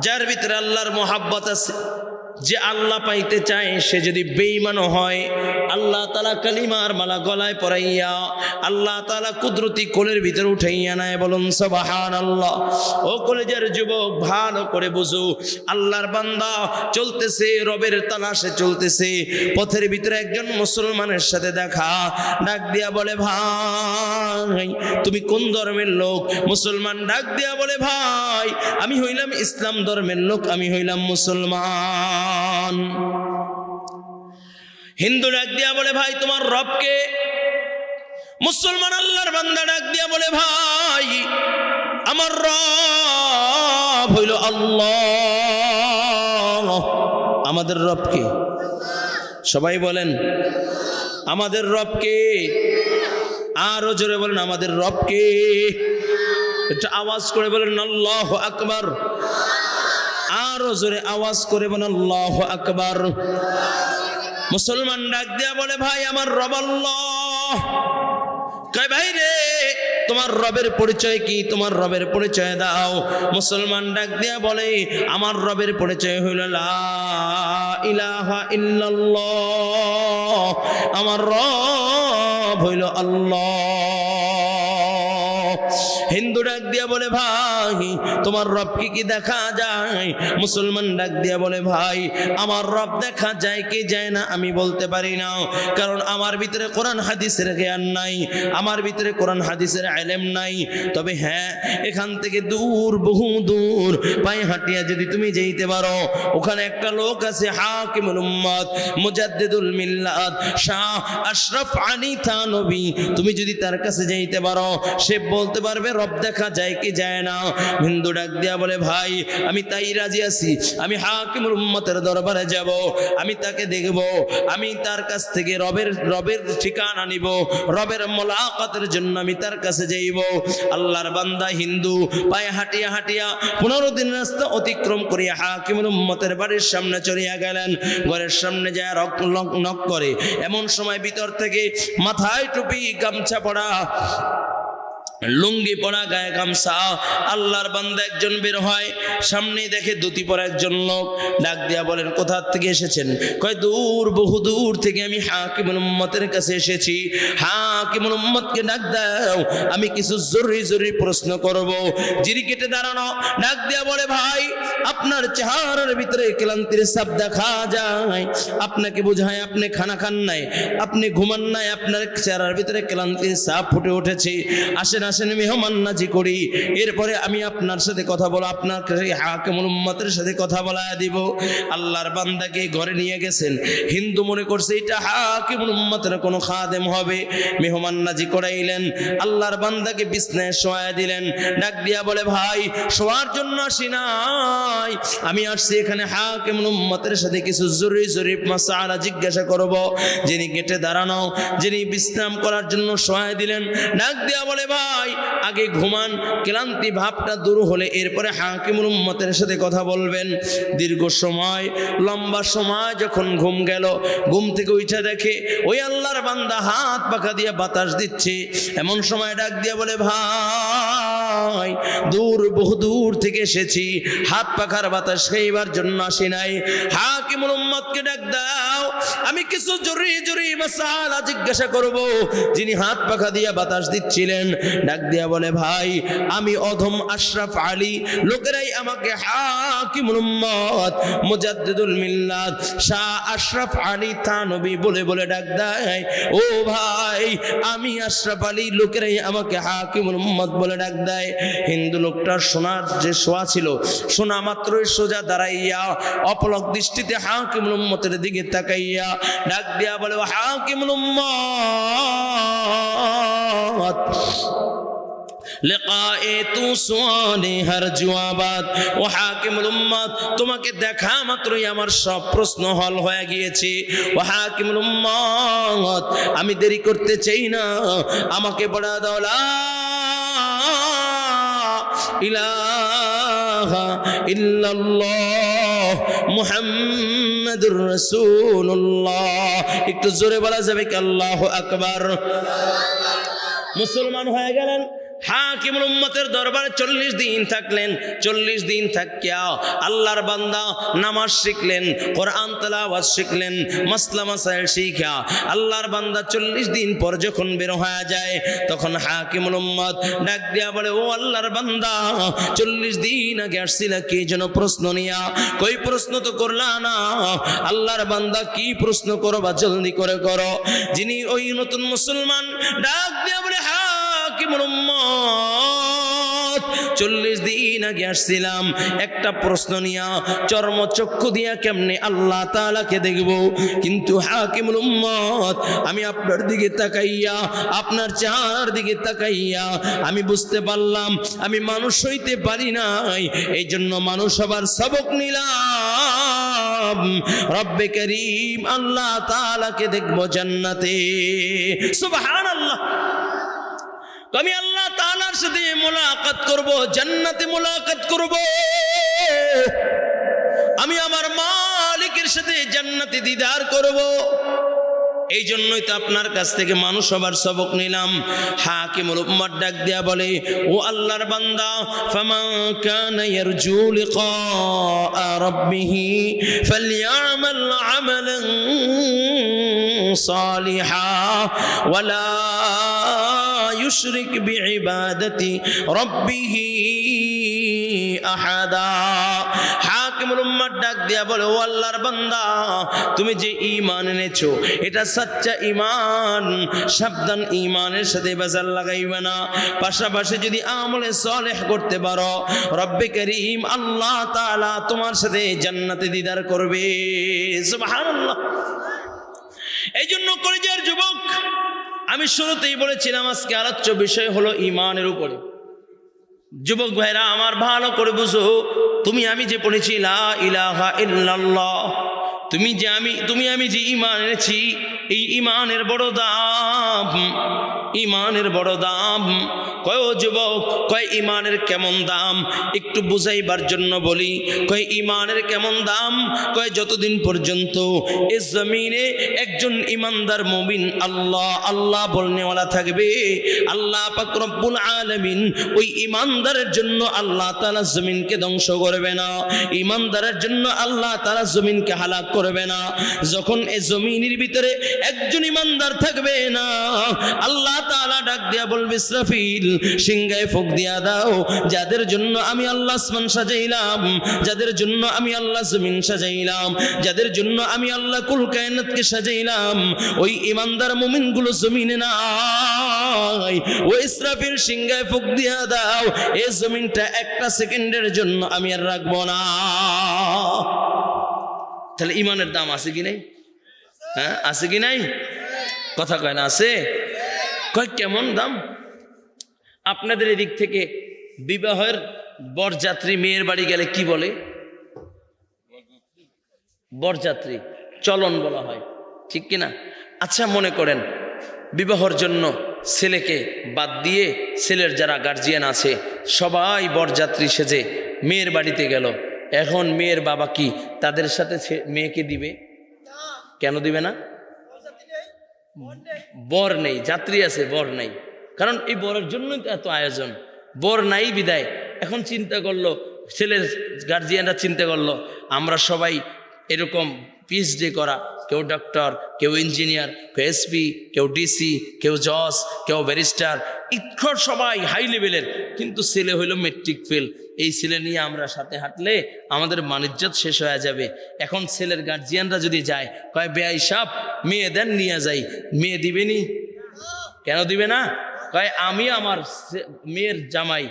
যার ভিতরে আল্লাহর মোহাব্বত আছে, যে আল্লাহ পাইতে চায়, সে যদি বেঈমানও হয়, আল্লাহ তাআলা কালিমার মালা গলায় পরাইয়া আল্লাহ তাআলা কুদরতি কোলের ভিতরে উঠাইয়া নেয়। বলুন সুবহানাল্লাহ। ও কলেজের যুবক ভালো করে বুঝো, আল্লাহর বান্দা চলতেছে, রবের তালাশে চলতেছে, পথের ভিতরে একজন মুসলমানের সাথে দেখা, ডাক দিয়া বলে ভাই তুমি কোন ধর্মের লোক? মুসলমান ডাক দিয়া বলে ভাই আমি হইলাম ইসলাম ধর্মের লোক, আমি হইলাম মুসলমান। হিন্দু ডাক দিয়া বলে ভাই তোমার রবকে? মুসলমান আল্লাহর বান্দা ডাক দিয়া বলে ভাই আমার রব হইল আল্লাহ। আমাদের রবকে? সবাই বলেন আমাদের রবকে। আরো জোরে বলেন আমাদের রবকে। একটা আওয়াজ করে বলেন আল্লাহু আকবার। আরো জোরে আওয়াজ করে বলেন আল্লাহু আকবার। মুসলমান ডাক দিয়া বলে ভাই আমার রব আল্লাহ। কয় ভাই রে তোমার রবের পরিচয় কি? তোমার রবের পরিচয় দাও। মুসলমান ডাক দিয়া বলে আমার রবের পরিচয় হইল লা ইলাহা ইল্লাল্লাহ, আমার রব হইল আল্লাহ। হিন্দু ডাক দিয়া বলে ভাই তোমার রবকে কি দেখা যায়? মুসলমান ডাক দিয়া বলে ভাই আমার রব দেখা যায় কি যায় না আমি বলতে পারি না, কারণ আমার ভিতরে কোরআন হাদিসের জ্ঞান নাই, আমার ভিতরে কোরআন হাদিসের ইলম নাই। তবে হ্যাঁ, এখান থেকে দূর, বহু দূর পায়ে হাঁটিয়া যদি তুমি যেতে পারো, ওখানে একটা লোক আছে হাকিমুল উম্মত, মুজাদ্দিদুল মিল্লাত, শাহ আশরাফ আলী থানভী। তুমি যদি তার কাছে যেতে পারো, সে বলতে পারবে রব দেখা যায় কি যায় না? হিন্দু ডাক দিয়া বলে ভাই আমি তাই রাজি আছি, আমি হাকিমুল উম্মতের দরবারে যাব, আমি তাকে দেখব, আমি তার কাছ থেকে রবের ঠিকানা নিব, রবের মোলাকাতের জন্য আমি তার কাছে যাইব। আল্লাহর বান্দা হিন্দু পায়ে হাঁটিয়া হাঁটিয়া 15 দিন রাস্তা অতিক্রম করিয়া হাকিমুল উম্মতের বাড়ির সামনে চলিয়া গেলেন। ঘরের সামনে যায় নক করে, এমন সময় ভিতর থেকে মাথায় টুপি, গামছা পড়া, লুঙ্গি পরা, গায়ে গামছা আল্লাহর বান্দা একজন বের হয়। সামনে দেখে ধুতি পরা একজন লোক। ডাক দিয়া বলেন কোথা থেকে এসেছেন? কয় দূর, বহু দূর থেকে আমি হাকিমুল উম্মতের কাছে এসেছি। হাকিমুল উম্মতকে ডাক দাও, আমি কিছু জরুরি প্রশ্ন করব। জিরি কেটে দাঁড়ানো, ডাক দিয়া বলে ভাই আপনার চেহারার ভিতরে ক্লান্তির ছাপ দেখা যায়, আপনাকে বোঝায় আপনি খানা খান নাই, আপনি ঘুমান নাই, আপনার চেহারার ভিতরে ক্লান্তির ছাপ ফুটে উঠেছে। আসেন মেহমাননাজি করি, এরপরে আমি আপনার সাথে কথা বলো, আপনার হাকিমুল উম্মতের সাথে কথা বলা দিব। আল্লাহর বান্দাকে ঘরে নিয়ে গেছেন। হিন্দু মনে করছে এটা হাকিমুল উম্মতের কোনো খাদেম হবে। মেহমাননাজি করাইলেন, আল্লাহর বান্দাকে বিছনায় শোয়ায় দিলেন। ডাক দিয়া বলে ভাই শোয়ার জন্য আসি নাই, আমি আসছি এখানে হাকিমুল উম্মতের সাথে কিছু জরুরি মাসআলা জিজ্ঞাসা করব। যিনি গেটে দাঁড়ানো, যিনি বিশ্রাম করার জন্য শোয়ায় দিলেন, ডাক দিয়া বলে ভাই আগে ঘুমান, ক্লান্তি ভাবটা দূর হলে এরপরে হাকিমুল উম্মতের সাথে কথা বলবেন। দীর্ঘ সময়, লম্বা সময় যখন ঘুম গেল, ঘুম থেকে উঠে দেখে ওই আল্লাহর বান্দা হাত পাখা দিয়ে বাতাস দিচ্ছে। এমন সময় ডাক দিয়ে বলে ভাই বহু দূর থেকে এসেছি, হাত পাখার বাতাস খাইবার জন্য আসি নাই। হাকিমুল উম্মতকে ডাক দাও, আমি কিছু জরুরি মাসআলা জিজ্ঞাসা করব। যিনি হাত পাখা দিয়ে বাতাস দিচ্ছিলেন ডাক দিয়া বলে ভাই আমি অধম আশরাফ আলী, লোকেরাই আমাকে হাকিমুল উম্মত মুজাদ্দিদুল মিল্লাত শাহ আশরাফ আলী থানবী বলে ডাক দেয়। ও ভাই আমি আশরাফ আলী, লোকেরাই আমাকে হাকিমুল উম্মত বলে ডাক দেয়। হিন্দু লোকটার সোনার যে শোয়া ছিল, শোনা মাত্রই সোজা দাঁড়াইয়া অপলক দৃষ্টিতে হাকিমুল উম্মতের দিকে তাকাইয়া ডাক দিয়া বলে হাকিমুল উম্মত লিকায়ে তু সুআলি হর জওয়াবাত। ও হাকিমুল উম্মত তোমাকে দেখা মাত্রই আমার সব প্রশ্ন হল হয়ে গিয়েছে। ও হাকিমুল উম্মত আমি দেরি করতে চাই না, আমাকে পড়া দাও লা ইলাহা ইল্লাল্লাহ মুহাম্মাদুর রাসূলুল্লাহ। একটু জোরে বলা যাবে কি আল্লাহু আকবার? মুসলমান হয়ে গেলেন। হাকিমুল উম্মতের দরবারে 40 দিন থাকলেন। 40 দিন থাকিয়া আল্লাহর বান্দা নামাজ শিখলেন, কোরআন তেলাওয়াত শিখলেন, মাসলা মাসাইল শিখা আল্লাহর বান্দা 40 দিন পর যখন বের হয়ে যায়, তখন হাকিমুল উম্মত ডাক দিয়া বলে ও আল্লাহর বান্দা 40 দিন আগে আসছিলা কি যেন প্রশ্ন নিয়া, কই প্রশ্ন তো করলা না? আল্লাহর বান্দা কি প্রশ্ন করবা জলদি করে করো। যিনি ওই নতুন মুসলমান ডাক দিয়া বলে হাকিমুল উম্মত 40 দিন আগে আসছিলাম একটা প্রশ্ন নিয়া, চর্মচক্ষু দিয়া কেমনে আল্লাহ তাআলাকে দেখব, কিন্তু হাকিমুল উম্মত আমি আপনার দিকে তাকাইয়া, আপনার চেহারার দিকে তাকাইয়া আমি বুঝতে পারলাম আমি মানুষ হইতে পারি নাই, এই জন্য মানুষ হবার সবক নিলাম। রব্বে করিম আল্লাহ তাআলাকে দেখব জান্নাতে। সুবহানাল্লাহ। আমি আল্লাহ তাআলার সাথে মুলাকাত করব, জান্নাতে মুলাকাত করব, আমি আমার মালিকের সাথে জান্নাতে দিদার করব। এই জন্যই তো আপনার কাছ থেকে মানুষ হবার সবক নিলাম। হাকিমুল উম্মত ডাক দিয়া বলে ও আল্লাহর বান্দা ফামান কানা ইয়ারজু লিকা রাব্বিহি ফালইআমাল আমালান সালিহা ওয়ালা ইউশরিক বিইবাদাতি রাব্বিহি আহাদা। হাকিমুল উম্মত ডাক দিয়া বলে ও আল্লাহর বান্দা তুমি যে ঈমান এনেছো এটা সচ্চা ঈমান, সাবধান ঈমানের সাথে বাজার লাগাইবে না। পাশাপাশি যদি আমলে সালেহ করতে পারো রব্বে করিম আল্লাহ তাআলা তোমার সাথে জান্নাতে দিদার করবে। সুবহানাল্লাহ। এই জন্য কলিজার যুবক আমি শুরুতেই বলেছিলাম আজকে আলোচ্য বিষয় হলো ঈমানের উপরে। যুবক ভাইরা আমার ভালো করে বুঝো, তুমি আমি যে পড়েছি লা ইলাহা ইল্লাল্লাহ, তুমি আমি যে ঈমান এনেছি, এই ঈমানের বড় দাম, ঈমানের বড় দাম। কয় ও যুবক, কয় ঈমানের কেমন দাম একটু বুঝাইবার জন্য বলি। কয় ঈমানের কেমন দাম? কয় যতদিন পর্যন্ত এই জমিনে একজন ঈমানদার মুমিন আল্লাহ আল্লাহ বলনেওয়ালা থাকবে, আল্লাহ পাক রব্বুল আলামিন ওই ঈমানদারের জন্য আল্লাহ তাআলা জমিনকে ধ্বংস করবে না, ঈমানদারের জন্য আল্লাহ তাআলা জমিনকে হালাক করবে না। যখন এই জমিনের ভিতরে একজন ঈমানদার থাকবে না, আল্লাহ তাআলা ডাক দিয়া বলবে ইসরাফিল সিংহায় ফুঁক দিয়া দাও, যাদের জন্য আমি আল্লাহ আসমান সাজাইলাম, যাদের জন্য আমি আল্লাহ জমিন সাজাইলাম, যাদের জন্য আমি আল্লাহ কুল কায়নাতকে সাজাইলাম, ওই ঈমানদার মুমিনগুলো জমিনে নাই। ও ইসরাফিল সিংহায় ফুঁক দিয়া দাও, এই জমিনটা একটা সেকেন্ডের জন্য আমি আর রাখবো না। তাহলে ঈমানের দাম আছে কি নাই? হ্যাঁ আছে কি নাই? কথা কয় না আছে? কয় কেমন দাম? আপনাদের এদিক থেকে বিবাহের বরযাত্রী মেয়ের বাড়ি গেলে কি বলে? বরযাত্রী চলন বলা হয়, ঠিক কিনা? আচ্ছা মনে করেন বিবাহের জন্য ছেলেকে বাদ দিয়ে ছেলের যারা গার্জিয়ান আছে সবাই বরযাত্রী সেজে মেয়ের বাড়িতে গেল। এখন মেয়ের বাবা কি তাদের সাথে মেয়েকে দিবে? কেন দিবে না? বর নেই, যাত্রী আছে, বর নাই। কারণ এই বরের জন্যই তো এত আয়োজন, বর নাই বিদায়। এখন চিন্তা করলো ছেলের গার্জিয়ানরা, চিন্তা করলো আমরা সবাই এরকম পিএইচডি করা, কেউ ডক্টর, কেউ ইঞ্জিনিয়ার, কেউ এসপি, কেউ ডিসি, কেউ জজ, কেউ ব্যারিস্টার, ইক্ষর সবাই হাই লেভেলের, কিন্তু ছেলে হইল মেট্রিক ফেল। এই ছেলে নিয়ে আমরা সাথে হাঁটলে আমাদের মানিজ্জত শেষ হয়ে যাবে। এখন ছেলের গার্জিয়ানরা যদি যায়, কয় বেয়াই সাহেব মেয়ে দেন নিয়ে যাই, মেয়ে দিবেনি? কেন দিবে না? কয় আমি আমার মেয়ের জামাই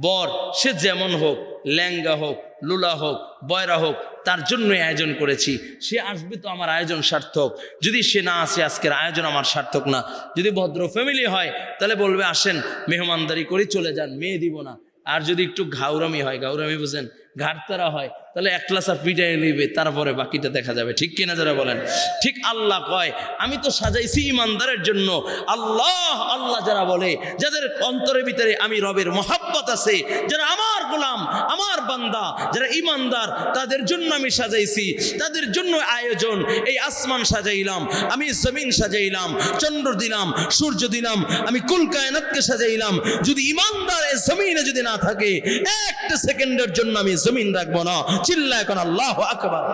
বর সে যেমন হোক, ল্যাঙ্গা হোক, লুলা হোক, বয়রা হোক, তার জন্যই আয়োজন করেছি। সে আসবে তো আমার আয়োজন সার্থক, যদি সে না আসে আজকের আয়োজন আমার সার্থক না। যদি ভদ্র ফ্যামিলি হয় তাহলে বলবে আসেন মেহমানদারি করে চলে যান, মেয়ে দিব না। আর যদি একটু ঘাউরামি হয়, ঘাউরামি বুঝেন, ঘাটতারা হয়, তাহলে এক ক্লাস আর পিটাই নিবে, তারপরে বাকিটা দেখা যাবে, ঠিক কিনা যারা বলেন? ঠিক আল্লাহ কয় আমি তো সাজাইছি ইমানদারের জন্য। আল্লাহ আল্লাহ যারা বলে, যাদের অন্তরের ভিতরে আমি রবের মহাব্বত আছে, যারা আমার গোলাম, আমার বান্দা, যারা ইমানদার, তাদের জন্য আমি সাজাইছি, তাদের জন্য আয়োজন। এই আসমান সাজাইলাম, আমি জমিন সাজাইলাম, চন্দ্র দিলাম, সূর্য দিলাম, আমি কুল কায়নাতকে সাজাইলাম। যদি ইমানদার এই জমিনে যদি না থাকে, একটা সেকেন্ডের জন্য আমি জমিন রাখবো না। চিল্লা এখন আল্লাহু আকবার।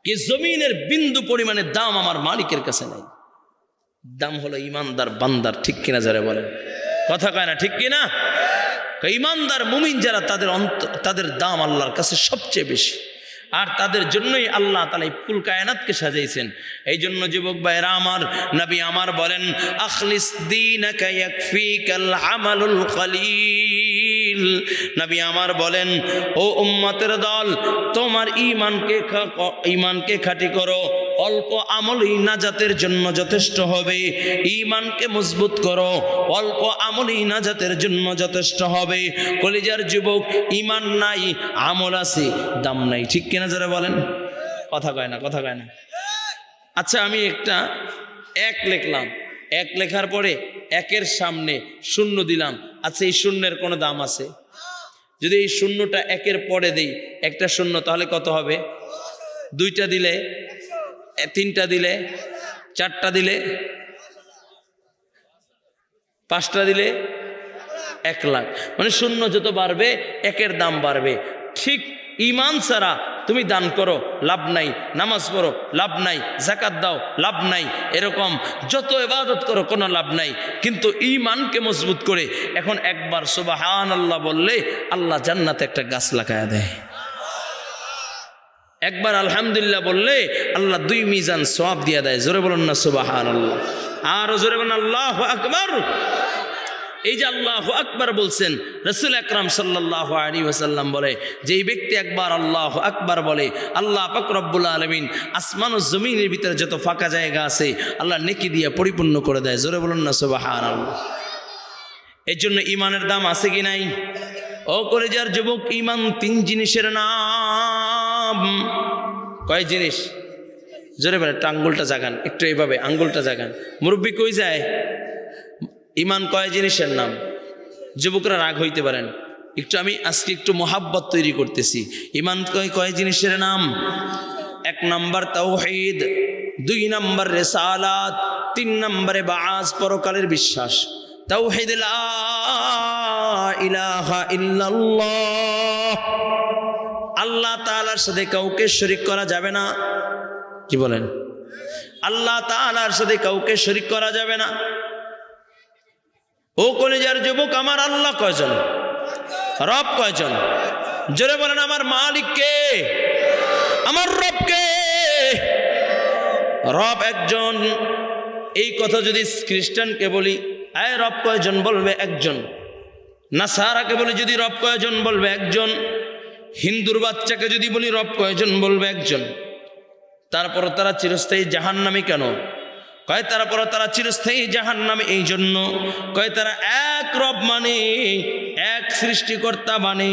কি জমিনের বিন্দু পরিমাণের দাম আমার মালিকের কাছে নাই। দাম হলো ইমানদার বান্দার, ঠিক কিনা যারা বলেন? কথা কয় না, ঠিক কিনা? ইমানদার মুমিন যারা, তাদের দাম আল্লাহর কাছে সবচেয়ে বেশি। আর তাদের জন্যই আল্লাহ তাআলা কুল কায়নাতকে সাজাইছেন। এই জন্য যুবক ভাইরা আমার, নবী আমার বলেন আখলিস দীনাকা ইয়াকফিকাল আমালুল কলিল। নবী আমার বলেন ও উম্মতের দল, তোমার ঈমানকে খাঁটি করো, অল্প আমলই নাজাতের জন্য যথেষ্ট হবে। ঈমানকে মজবুত করো, অল্প আমলই নাজাতের জন্য যথেষ্ট হবে। কলিজার যুবক, ঈমান নাই, আমল আছে, দাম নাই, ঠিক কিনা যারা বলেন? কথা কয় না, কথা কয় না। আচ্ছা আমি একটা এক লিখলাম, এক লেখার পরে একের সামনে শূন্য দিলাম। আচ্ছা এই শূন্যের কোনো দাম আছে? যদি এই শূন্যটা একের পরে দেই, একটা শূন্য, তাহলে কত হবে? দুইটা দিলে, তিনটা দিলে, চারটা দিলে, পাঁচটা দিলে 1 লাখ। মানে শূন্য যত বাড়বে একের দাম বাড়বে। ঠিক ঈমান ছাড়া তুমি দান করো, লাভ নাই, নামাজ পড়ো, লাভ নাই, যাকাত দাও, লাভ নাই, এরকম যত ইবাদত করো কোনো লাভ নাই। কিন্তু ঈমানকে মজবুত করে এখন একবার সুবহানাল্লাহ বললে আল্লাহ জান্নাতে একটা গাছ লাগায়া দেয়। একবার আলহামদুলিল্লাহ বললে আল্লাহ 2 মিজান সওয়াব দিয়া দেয়। জোরে বলুন না সুবহানাল্লাহ, আর জোরে বলুন আল্লাহু আকবার। এই যে আল্লাহু আকবার বলছেন, রাসূল আকরাম সাল্লাল্লাহু আলাইহি ওয়াসাল্লাম বলে, যেই ব্যক্তি একবার আল্লাহু আকবার বলে, আল্লাহ পাক রব্বুল আলামিন আসমান ও জমিনের ভিতরে যত ফাঁকা জায়গা আছে আল্লাহ নেকি দিয়ে পরিপূর্ণ করে দেয়। জোরে বলুন না সুবহানাল্লাহ। এই জন্য ইমানের দাম আছে কি নাই? ও কলেজার যুবক, ইমান 3 জিনিসের নাম। কয় জিনিস? জোরে বলে, একটু আঙ্গুলটা জাগান, একটু এইভাবে আঙ্গুলটা জাগান। মুরব্বী কই যায়? ইমান কয় জিনিসের নাম? যুবকরা রাগ হইতে পারেন, আমি আজকে একটু মোহাব্বত তৈরি করতেছি। ইমান কয় জিনিসের নাম? 1 নম্বর তাওহীদ, 2 নম্বর রিসালাত, 3 নম্বরে বাআস, পরকালের বিশ্বাস। তাওহীদ, লা ইলাহা ইল্লাল্লাহ, আল্লাহ তাআলার সাথে কাউকে শরীক করা যাবে না। কি বলেন? আল্লাহ তাআলার সাথে কাউকে শরীক করা যাবে না। ও কলিজার যুবক, আমার আল্লাহ কয়জন? রব কয়জন? জোরে বলেন, আমার মালিক কে? আমার রব কে? রব একজন। এই কথা যদি খ্রিস্টানকে বলি, আয় রব কয়জন? বলবে একজন। নাসারাকে বলি যদি রব কয়জন? বলবে একজন। হিন্দুর বাচ্চাকে যদি বলি রব কয়জন? বলবে একজন। তারপর তারা চিরস্থায়ী জাহান্নামী কেন? কয় তারপর তারা চিরস্থায়ী জাহান্নামী এই জন্য, কয় তারা এক রব মানে, এক সৃষ্টিকর্তা মানে,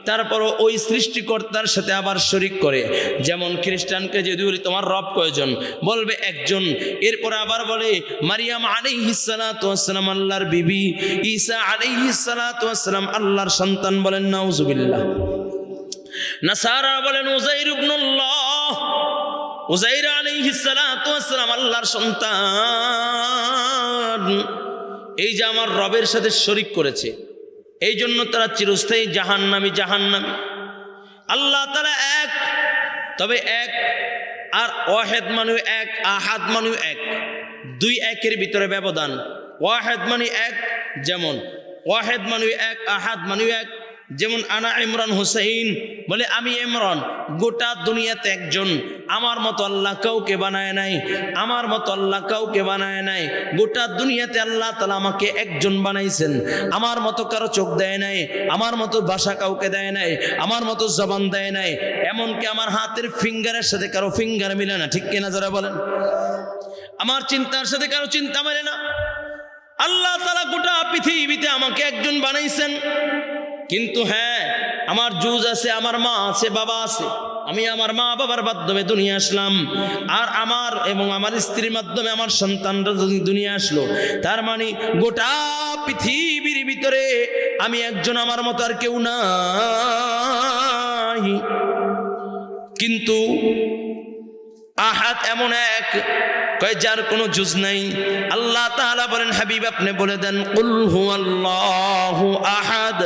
তারপর ওই সৃষ্টিকর্তার সাথে আবার শরীক করে। যেমন খ্রিস্টানকে যদি বলি তোমার রব কয়জন? বলবে একজন। এরপর আবার বলে মারিয়াম আলাইহিস সালাতু ওয়াস সালাম আল্লাহর বিবি, ঈসা আলাইহিস সালাতু ওয়াস সালাম আল্লাহর সন্তান। বলেন নাউজুবিল্লাহ। নাসারা বলেন উযাইর ইবনুল্লাহ, উযাইর আলাইহিস সালাতু ওয়াস সালাম আল্লাহর সন্তান। এই যে আমার রবের সাথে শরীক করেছে, এই জন্য তারা চিরস্থায়ী জাহান্নামী। জাহান্নামী। আল্লাহ তাআলা এক, তবে এক। আর ওয়াহিদ মানে এক, আহাদ মানে এক। 2 একের ভিতরে ব্যবধান। ওয়াহিদ মানে এক, যেমন ওয়াহিদ মানে এক, আহাদ মানে এক। যেমন আনা ইমরান হুসাইন, বলে আমি ইমরান। গোটা দুনিয়াতে একজন। আমার মতো আল্লাহ কাউকে বানায় নাই, আমার মতো আল্লাহ কাউকে বানায় নাই। গোটা দুনিয়াতে আল্লাহ তাআলা আমাকে একজন বানাইছেন। আমার মতো কারো চোখ দেয় নাই, আমার মতো ভাষা কাউকে দেয় নাই, আমার মতো জবান দেয় নাই। এমনকি আমার হাতের ফিঙ্গারের সাথে কারো ফিঙ্গার মিলে না। ঠিক কিনা যারা বলেন? আমার চিন্তার সাথে কারো চিন্তা মেলে না। আল্লাহ তাআলা গোটা পৃথিবীতে আমাকে একজন বানাইছেন। কিন্তু হ্যাঁ, আমার জুজ আছে, আমার মা আছে, বাবা আছে। আমি আমার মা বাবার মাধ্যমে দুনিয়া আসলাম, আর আমার এবং আমার স্ত্রীর মাধ্যমে আমার সন্তানরা দুনিয়া আসলো। তার মানে গোটা পৃথিবীর ভিতরে আমি একজন, আমার মতো আর কেউ নাই। কিন্তু আহাদ এমন এক, কয় যার কোনো জুজ নাই। আল্লাহ তাআলা বলেন, হাবিব আপনি বলে দেন, কুল হুয়াল্লাহু আহাদ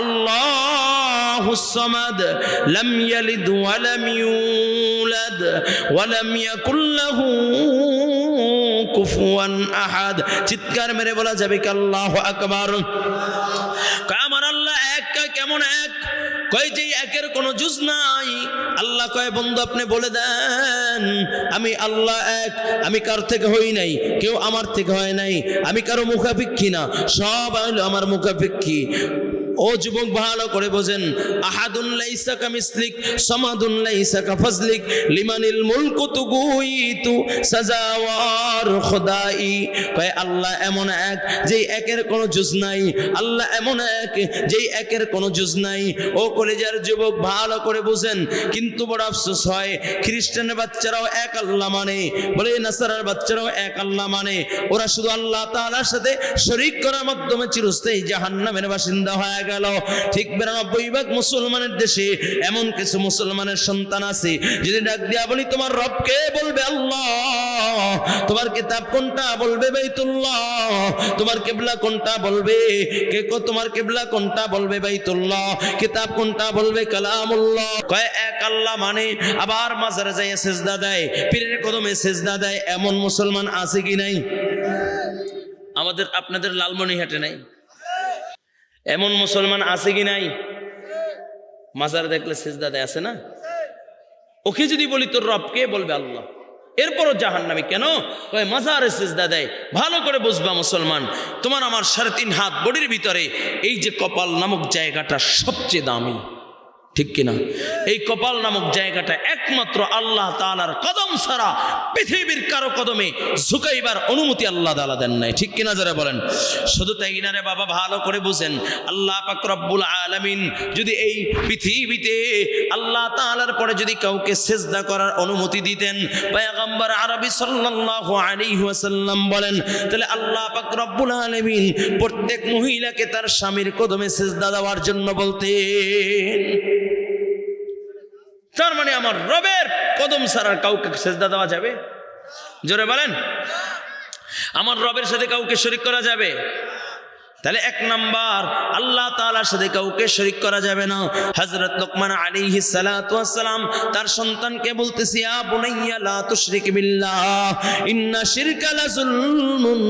আল্লাহুস সামাদ লাম ইয়ালিদ ওয়া লাম ইউলাদ ওয়া লাম ইয়াকুল লাহু কুফুয়ান আহাদ। চিৎকার মেরে বলা যাবে কি আল্লাহু আকবার? কয় আমার আল্লাহ এক। কেমন এক? কয় যে একের কোনো জুজ নাই। আল্লাহ কয়, বন্ধু আপনি বলে দেন আমি আল্লাহ এক, আমি কার থেকে হই নাই, কেউ আমার থেকে হয় নাই, আমি কারো মুখাপেক্ষী না, সব হলো আমার মুখাপেক্ষী। ও যুবক ভালো করে বোঝেন, আহাদুন লাইসা কামিসলিক সামাদুন লাইসা কাফাজলিক লিমানিল মুলকু তুগুইতু সাজাওয়ার খোদাই। কয় আল্লাহ এমন এক যেই একের কোনো জুজ নাই, আল্লাহ এমন এক যেই একের কোনো জুজ নাই। ও কলেজার যুবক ভালো করে বোঝেন। কিন্তু বড় আফসোস হয়, খ্রিস্টানের বাচ্চারাও এক আল্লাহ মানে, বলে নাসারার বাচ্চারাও এক আল্লাহ মানে। ওরা শুধু আল্লাহ তাআলার সাথে শরীক করার মাধ্যমে চিরস্থায়ী জাহান্নামের বাসিন্দা হয় গেল। ঠিক 92% মুসলমানের দেশে এমন কিছু মুসলমানের সন্তান আছে, যদি ডাক দিয়া বলি তোমার রব কে, বলবে আল্লাহ। তোমার কিতাব কোনটা, বলবে বাইতুল্লাহ। তোমার কিবলা কোনটা, বলবে কে কো তোমার কিবলা কোনটা, বলবে বাইতুল্লাহ। কিতাব কোনটা, বলবে কালামুল্লাহ। কয় এক আল্লাহ মানে। আবার মাজারে যাইয়া সিজদা দেয়, পীরের কদমে সিজদা দেয়। এমন মুসলমান আছে কি নাই? আমাদের আপনাদের লালমনিরহাটে নাই? এমন মুসলমান আছে কি নাই? মাজার দেখলে সিজদা দেয়, আছে না? ওকে যদি বলি তোর রব কে, বলবে আল্লাহ। এরপরও জাহান্নামী কেন? কয় মাজারে সিজদা দেয়। ভালো করে বুঝবা মুসলমান, তোমার আমার 3.5 হাত বডির ভিতরে এই যে কপাল নামক জায়গাটা সবচেয়ে দামি। ঠিক কিনা? এই কপাল নামক জায়গাটা একমাত্র আল্লাহ তাআলার কদম ছাড়া পৃথিবীর কারো কদমে ঝুঁকাইবার অনুমতি আল্লাহ তাআলা দেন নাই। ঠিক কিনা যারা বলেন? শুধু তাই না রে বাবা, ভালো করে বুঝেন, আল্লাহ পাক রব্বুল আলামিন যদি এই পৃথিবীতে আল্লাহ তাআলার পরে যদি কাউকে সিজদা করার অনুমতি দিতেন, পয়গম্বর আরবি সাল্লাল্লাহু আলাইহি ওয়াসাল্লাম বলেন, তাহলে আল্লাহ পাক রব্বুল আলামিন প্রত্যেক মহিলাকে তার স্বামীর কদমে সিজদা দেওয়ার জন্য বলতেন। তার মানে আমার রবের কদম ছাড়া কাউকে সিজদা দেওয়া যাবে? জোরে বলেন, আমার রবের সাথে কাউকে শরীক করা যাবে? তাহলে এক নাম্বার, আল্লাহ তাআলার সাথে কাউকে শরীক করা যাবে না। হযরত লোকমান আলাইহিস সালাতু ওয়াস সালাম তার সন্তানকে বলতেছে, ইয়া বুনাইয়া লা তুশরিক বিল্লাহ ইন্না শিরকা লাযুলমুন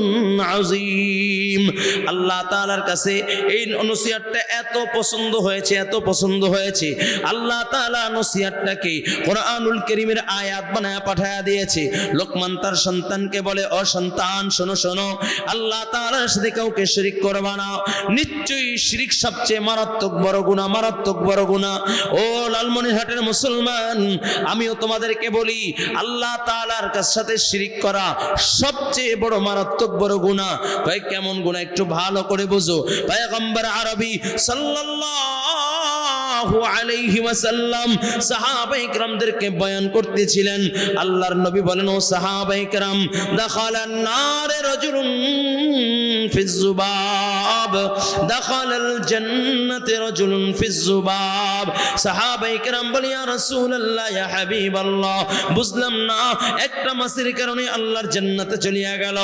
আযীম। আল্লাহ তাআলার কাছে এই নসিহতটা এত পছন্দ হয়েছে, এত পছন্দ হয়েছে, আল্লাহ তাআলা নসিহতটাকে কোরআনুল কারীমের আয়াত বানায়া পাঠায়া দিয়েছে। লোকমান তার সন্তানকে বলে, ও সন্তান শোনো শোনো, আল্লাহ তাআলার সাথে কাউকে শরীক করবে না। নিশ্চয়ই শিরক সবচেয়ে মারাত্মক বড় গুনাহ, মারাত্মক বড় গুনাহ। ও লালমনিরহাটের মুসলমান, আমিও তোমাদেরকে বলি, আল্লাহ তাআলার সাথে শিরক করা সবচেয়ে বড় মারাত্মক বড় গুনাহ। ভাই কেমন গুনাহ একটু ভালো করে বুঝো। পয়গম্বর আরবি সাল্লাল্লাহু আলাইহি ওয়াসাল্লাম সাহাবায়ে কিরামদেরকে বয়ান করতেছিলেন। আল্লাহর নবী বলেন, ও সাহাবায়ে কিরাম, দাখালান নারে রাজুলুন ফিজ যুবাব দাখালাল জান্নাতে রাজুলুন ফিজ যুবাব। সাহাবায়ে কিরাম বলে, ইয়া রাসূলুল্লাহ, ইয়া হাবিবাল্লাহ, বুঝলাম না, একটা মাছির কারণে আল্লাহর জান্নাতে চলিয়া গেল,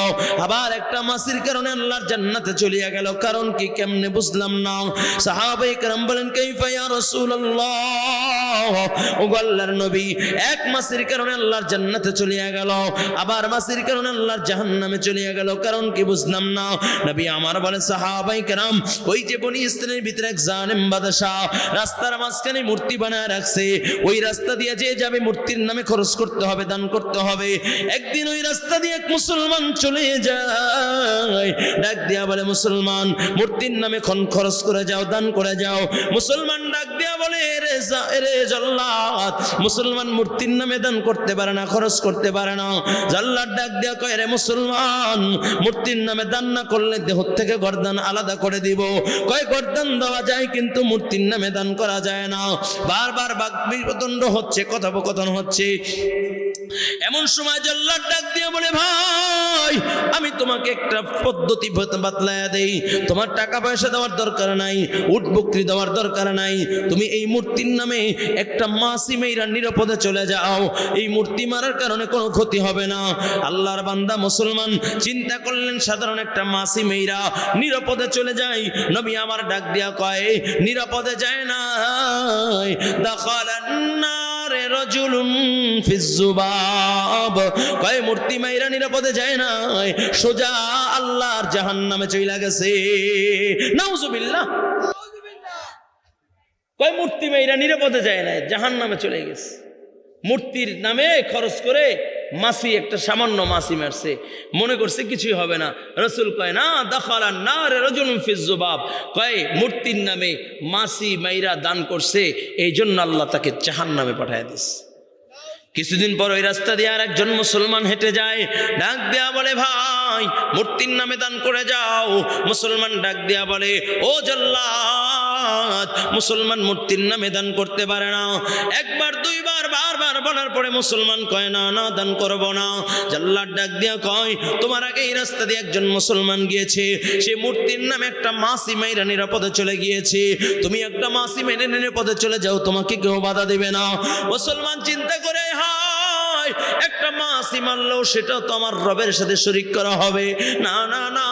আবার একটা মাছির কারণে আল্লাহর জান্নাতে চলিয়া গেল, কারণ কি, কেমনে বুঝলাম না। সাহাবায়ে কিরাম বলেন, কাইফা ইয়া রাসূলুল্লাহ, ও আল্লাহর নবী, এক মাছির কারণে আল্লাহর জান্নাতে চলিয়া গেল, আবার মাছির কারণে আল্লাহর জাহান্নামে চলিয়া গেল, কারণ কি বুঝলাম না। নবী আমার বলে, সাহাবায়ে কেরাম, ওই যে বনি ইসরাইলের ভিতরে এক জালেম বাদশা রাস্তার মাঝখানে মূর্তি বানায় রাখছে, ওই রাস্তা দিয়ে যে যাবে মূর্তির নামে খরচ করতে হবে, দান করতে হবে। একদিন ওই রাস্তা দিয়ে এক মুসলমান চলে যায়, ডাক দিয়া বলে, মুসলমান, মূর্তির নামে খরচ করে যাও, দান করে যাও। মুসলমান ডাক দিয়া বলে, রে জল্লাদ, মুসলমান মূর্তির নামে দান করতে পারে না, খরচ করতে পারে না। জল্লাদ ডাক দিয়া কয়, রে মুসলমান, মূর্তির নামে দান না করলে দেহ থেকে গর্দান আলাদা করে দিব। কয়, গর্দান দেওয়া যায় কিন্তু মূর্তির নামে দান করা যায় না। বারবার বাকবিতণ্ড হচ্ছে, কথোপকথন হচ্ছে। এমন সময় জল্লাদ ডাক দিয়ে বলে, ভাই, আমি তোমাকে একটা পদ্ধতি বাতলায়া দেই, তোমার টাকা পয়সা দেওয়ার দরকার নাই, উট বকরি দেওয়ার দরকার নাই, তুমি এই মূর্তির নামে একটা মাছি মেইরা নিরাপদে চলে যাও, এই মূর্তি মারার কারণে কোনো ক্ষতি হবে না। আল্লাহর বান্দা মুসলমান চিন্তা করলেন, সাধারণ একটা মাছি মেইরা নিরাপদে চলে যায়। নবী আমার ডাক দিয়া কয়, নিরাপদে যায় না, দাখালান নারে রাজুলুন ফিজ যুবাব, কয় মূর্তি মাইরা নিরাপদে যায় না, সোজা আল্লাহর জাহান্নামে চইলা গেছে। নাউজুবিল্লাহ। কয় মূর্তি মাইরা নিরাপদে যায় না, জাহান্নামে চলে গেছে। মূর্তির নামে খরচ করে মাছি, একটা সামান্য মাছি মারছে, মনে করছে কিছুই হবে না। রাসূল কয়, না, দাখালান নারে রাজুলুন ফিজ যুবাব, কয় মূর্তির নামে মাছি মাইরা দান করছে, এই জন্য আল্লাহ তাকে জাহান্নামে পাঠায় দিয়েছে। কিছুদিন পর ওই রাস্তা দিয়ে আর একজন মুসলমান হেঁটে যায়, ডাক দেয়া বলে, ভাই, মূর্তির নামে দান করে যাও। মুসলমান ডাক দেয়া বলে, ও জল্লাদ, মুসলমান মূর্তির নামে দান করতে পারে না। একবার দুইবার বারবার বলার পরে মুসলমান কয়, না না, দান করব না। জল্লাদ ডাক দিয়া কয়, তোমার আগে এই রাস্তা দিয়ে একজন মুসলমান গিয়েছে, সে মূর্তির নামে একটা মাছি মাইরা নিরাপদে চলে গিয়েছে, তুমি একটা মাছি মেরে নিরাপদে চলে যাও, তোমাকে কেউ বাধা দেবে না। মুসলমান চিন্তা করে, হায়, একটা মাছি মারলেও সেটা তো আমার রবের সাথে শরীক করা হবে, না না না,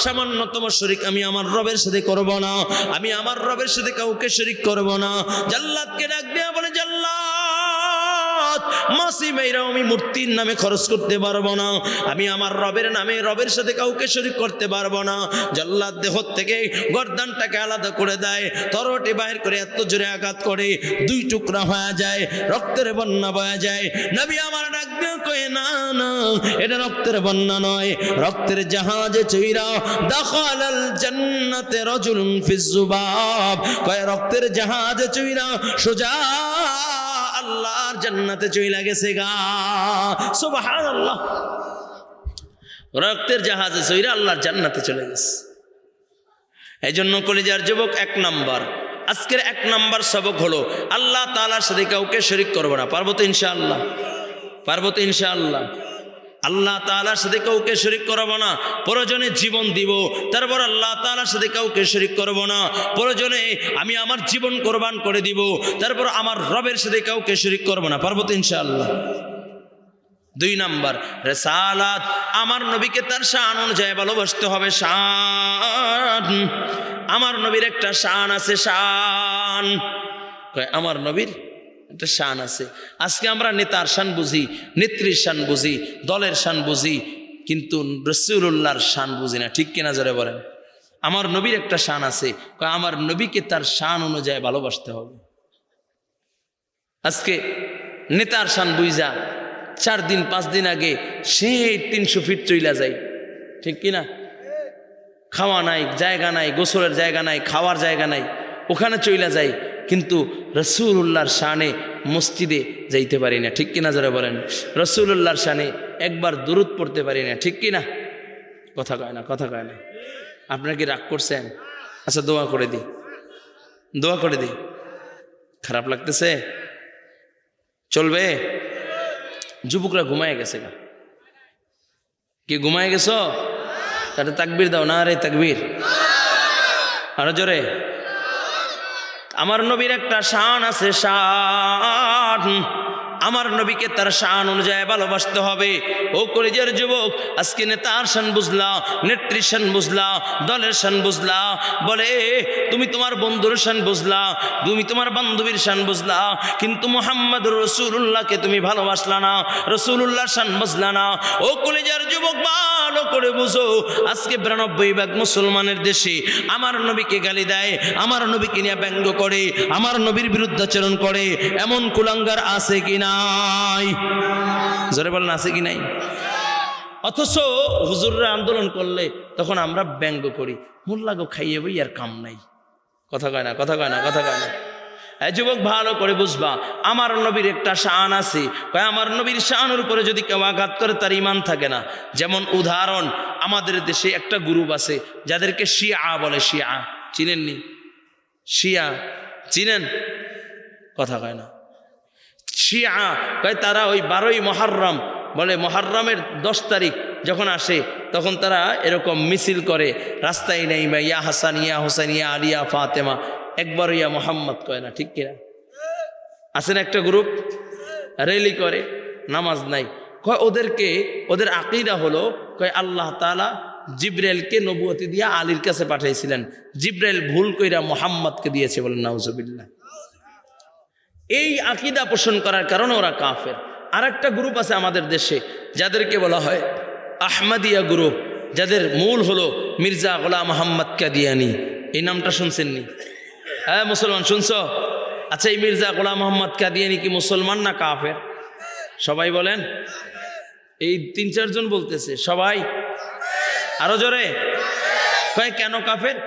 সামান্যতম শরীক আমি আমার রবের সাথে করব না, আমি আমার রবের সাথে কাউকে শরীক করব না। জাল্লাদকে ডাক দিয়া বলে, জাল্লাদ, সম্পদ মাসি মেয়েরাও আমি মূর্তির নামে খরচ করতে পারবো না, আমি আমার রবের নামে রবের সাথে কাউকে শরীক করতে পারবো না। জল্লাদ দেহ থেকে গর্দানটাকে আলাদা করে দেয়, তরবারি বাহির করে এত জোরে আঘাত করে 2 টুকরা হয়ে যায়, রক্তের বন্যা বয়ে যায়। নবী আমার ডাক দিয়ে কয় না না, এটা রক্তের বন্যা নয়, রক্তের জাহাজে চইরা দাখালাল জান্নাতে রাজুলুন ফিজ যুবাব, কয় রক্তের জাহাজে চইরা সোজা আল্লাহর জান্নাতে চইলা গেছে গা। সুবহানাল্লাহ, রক্তের জাহাজে চইরা আল্লাহর জান্নাতে চলে গেছে। এই জন্য কলিজার যুবক, 1 নাম্বার, আজকের 1 নাম্বার সবক হলো আল্লাহ তাআলার সাথে কাউকে শরীক করব না। পারবো তো ইনশাআল্লাহ? পারবো তো ইনশাআল্লাহ? আল্লাহ তাআলার সাথে কাউকে শরীক করব না, প্রয়োজনে জীবন দিব, তারপর আল্লাহ তাআলার সাথে কাউকে শরীক করব না, প্রয়োজনে আমি আমার জীবন কোরবান করে দিব, তারপর আমার রবের সাথে কাউকে শরীক করব না। পারবো তো ইনশাআল্লাহ? 2 নাম্বার, রিসালাত, আমার নবীকে তার শান অনুযায়ী ভালোবাসতে হবে। শান, আমার নবীর একটা শান আছে, শান, আমার নবীর একটা শান আছে। আজকে আমরা নেতার শান বুঝি, নেত্রীর শান বুঝি, দলের শান বুঝি, কিন্তু রাসূলুল্লাহর শান বুঝি না। ঠিক কিনা জোরে বলেন? আমার নবীর একটা শান আছে, আমার নবীকে তার শান অনুযায়ী ভালোবাসতে হবে। আজকে নেতার শান বুঝা 4 দিন 5 দিন আগে সেই 300 ফিট চইলা যায়, ঠিক কিনা? খাওয়া নাই, জায়গা নাই, গোসলের জায়গা নাই, খাওয়ার জায়গা নাই, ওখানে চইলা যায়, কিন্তু রাসূলুল্লাহর শানে মসজিদে যাইতে পারি না। ঠিক কিনা যারা বলেন? রাসূলুল্লাহর শানে একবার দুরূদ পড়তে পারি না। ঠিক কিনা? কথা কয় না, কথা কয় না। আপনারা কি রাগ করছেন? আচ্ছা, দোয়া করে দিই, দোয়া করে দিই। খারাপ লাগতেছে? চলবে? যুবকরা ঘুমায় গেছে গা। কি ঘুমায় গেছ? তাহলে তাকবীর দাও না রে, তাকবীর আরো জোরে। আমার নবীর একটা শান আছে, শান, আমার নবীকে তার শান অনুযায়ী ভালোবাসতে হবে। ও কলেজের যুবক, আজকে নেতার শান বুঝলা, নেত্রীর শান বুঝলা, দলের শান বুঝলা, বলে তুমি তোমার বন্ধুর শান বুঝলা, তুমি তোমার বান্ধবীর শান বুঝলা, কিন্তু মুহাম্মদুর রাসূলুল্লাহকে তুমি ভালোবাসলা না, রাসূলুল্লাহর শান বুঝলা না। ও কলেজের যুবক, ভালো করে বুঝো, আজকে 92% মুসলমানের দেশে আমার নবীকে গালি দেয়, আমার নবীকে নিয়ে ব্যঙ্গ করে, আমার নবীর বিরুদ্ধাচরণ করে, এমন কুলাঙ্গার আছে কিনা? নাই, জোরে বলেন, আছে কি নাই? অথচ হুজুররা আন্দোলন করলে তখন আমরা ব্যঙ্গ করি, মোল্লাগো খাইয়ে বই আর কাম নাই। কথা কয় না, কথা কয় না, কথা কয় না। যুবক, ভালো করে বুঝবা, আমার নবীর একটা শান আছে, আমার নবীর শানের উপরে যদি কেউ আঘাত করে তার ঈমান থাকে না। যেমন উদাহরণ, আমাদের দেশে একটা গ্রুপ আছে যাদেরকে শিয়া বলে। শিয়া চিনেননি? শিয়া চিনেন? কথা কয় না। শিয়া কয় তারা ওই 12ই মুহররম বলে, মুহররমের 10 তারিখ যখন আসে তখন তারা এরকম মিছিল করে, রাস্তায় নেই বা ইয়া হাসান, ইয়া হোসেন, ইয়া আলী, ইয়া ফাতেমা, একবার ইয়া মোহাম্মদ কয় না। ঠিক কিনা? আছেন একটা গ্রুপ, র্যালি করে, নামাজ নাই। কয় ওদেরকে, ওদের আকীদা হলো, কয় আল্লাহ তাআলা জিবরাইলকে নবুয়তি দিয়ে আলীর কাছে পাঠিয়েছিলেন, জিবরাইল ভুল কইরা মোহাম্মদকে দিয়েছে, বলেন নাউজুবিল্লাহ। এই আকীদা পোষণ করার কারণে ওরা কাফের। আর একটা গ্রুপ আছে আমাদের দেশে যাদেরকে বলা হয় আহমদিয়া গ্রুপ, যাদের মূল হলো মির্জা গোলাম মোহাম্মদ কাদিয়ানি। এই নামটা শুনছেননি? হ্যাঁ মুসলমান, শুনছ? আচ্ছা, এই মির্জা গোলাম মোহাম্মদ কাদিয়ানি কি মুসলমান না কাফের? সবাই বলেন। এই 3-4 জন বলতেছে সবাই, আরো জোরে কয় কেন কাফের?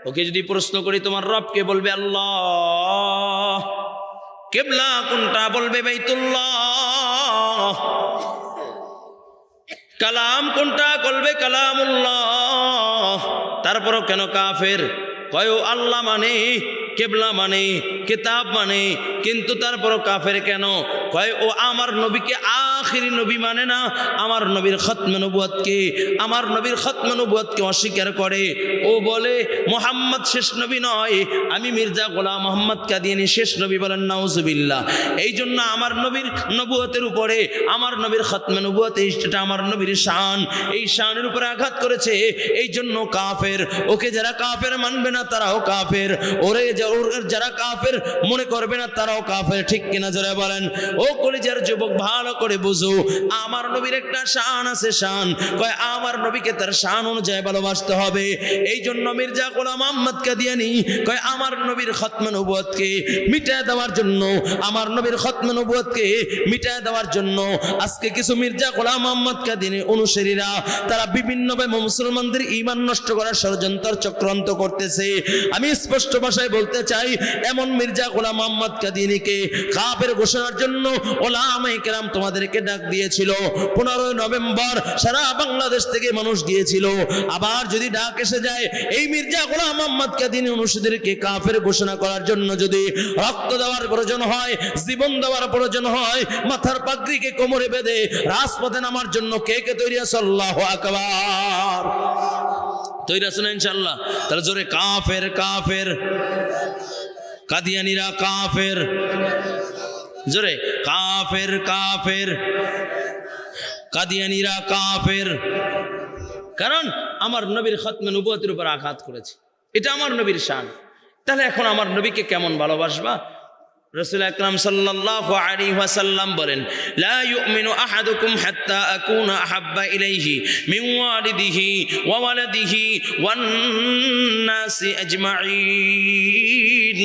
ওকে যদি প্রশ্ন করি তোমার রবকে, বলবে আল্লাহ। কিবলা কোনটা? বলবে বাইতুল্লাহ। কালাম কোনটা? বলবে কালামুল্লাহ। তারপরও কেন কাফের? কয় ও আল্লাহ মানে, কিবলা মানে, কিতাব মানে, কিন্তু তারপরও কাফের কেন? কয় ও আমার নবীকে আখিরি নবী মানে না, আমার নবীর খতমে নবুয়তকে, আমার নবীর খতমে নবুয়তকে অস্বীকার করে। ও বলে মুহাম্মদ শেষ নবী নয়, আমি মির্জা গোলাম মোহাম্মদ কাদিয়ানী শেষ নবী, বলেন নাউজুবিল্লাহ। এই জন্য আমার নবীর নবুয়তের উপরে, আমার নবীর খতমে নবুয়ত, এইটা আমার নবীর শান, এই শানের উপরে আঘাত করেছে, এই জন্য কাফের। ওকে যারা কাফের মানবে না তারাও কাফের, ওরে যারা কাফের মনে করবে না তারাও তারাও কাফের, ঠিক কিনা জোরে বলেন। ও কলিজার যুবক ভালো করে বুঝো, আমার নবীর একটা শান আছে, শান কয় আমার নবীকে তার শান অনুযায়ী ভালোবাসতে হবে। এই জন্য মির্জা গোলাম আহমদ কাদিয়ানী কয় আমার নবীর খতমে নবুয়তকে মিটায় দেওয়ার জন্য, আমার নবীর খতমে নবুয়তকে মিটায় দেওয়ার জন্য আজকে কিছু মির্জা গোলাম আহমদ কাদিয়ানী অনুসারীরা তারা বিভিন্নভাবে মুসলমানদের ঈমান নষ্ট করার ষড়যন্ত্র চক্রান্ত করতেছে। আমি স্পষ্ট ভাষায় বলতে চাই, এমন মির্জা গোলাম আহমদ কাদিয়ানীকে কাফের ঘোষণার জন্য ওলামায়ে কেরাম তোমাদেরকে ডাক দিয়েছিল। 15 নভেম্বর সারা বাংলাদেশ থেকে মানুষ গিয়েছিল। আবার যদি ডাক এসে যায় এই মির্জা গোলাম আহমদ কাদিয়ানী অনুসারীদেরকে কাফের ঘোষণা করার জন্য যদি রক্ত দেওয়ার প্রয়োজন হয়, জীবন দেওয়ার প্রয়োজন হয়, মাথার পাগড়িকে কোমরে বেঁধে রাজপথে নামার জন্য কে কে তৈরি আছে? আল্লাহু আকবার। তৈরি আছেন ইনশাআল্লাহ? তাহলে জোরে কাফের, কাফের, কাদিয়ানীরা কাফের, জোরে কাফের, কাফের, কাদিয়ানীরা কাফের। কারণ আমার নবীর খতমে নবুয়তের উপর আঘাত করেছে, এটা আমার নবীর শান। তাহলে এখন আমার নবীকে কেমন ভালোবাসবা? রাসূল আকরাম সাল্লাল্লাহু আলাইহি ওয়াসাল্লাম বলেন, লা ইউমিনু আহাদুকুম হাত্তা আকুনা আহাব্বা ইলাইহি মিন ওয়ালিদিহি ওয়া ওয়ালাদিহি ওয়ান নাসি আজমাইন।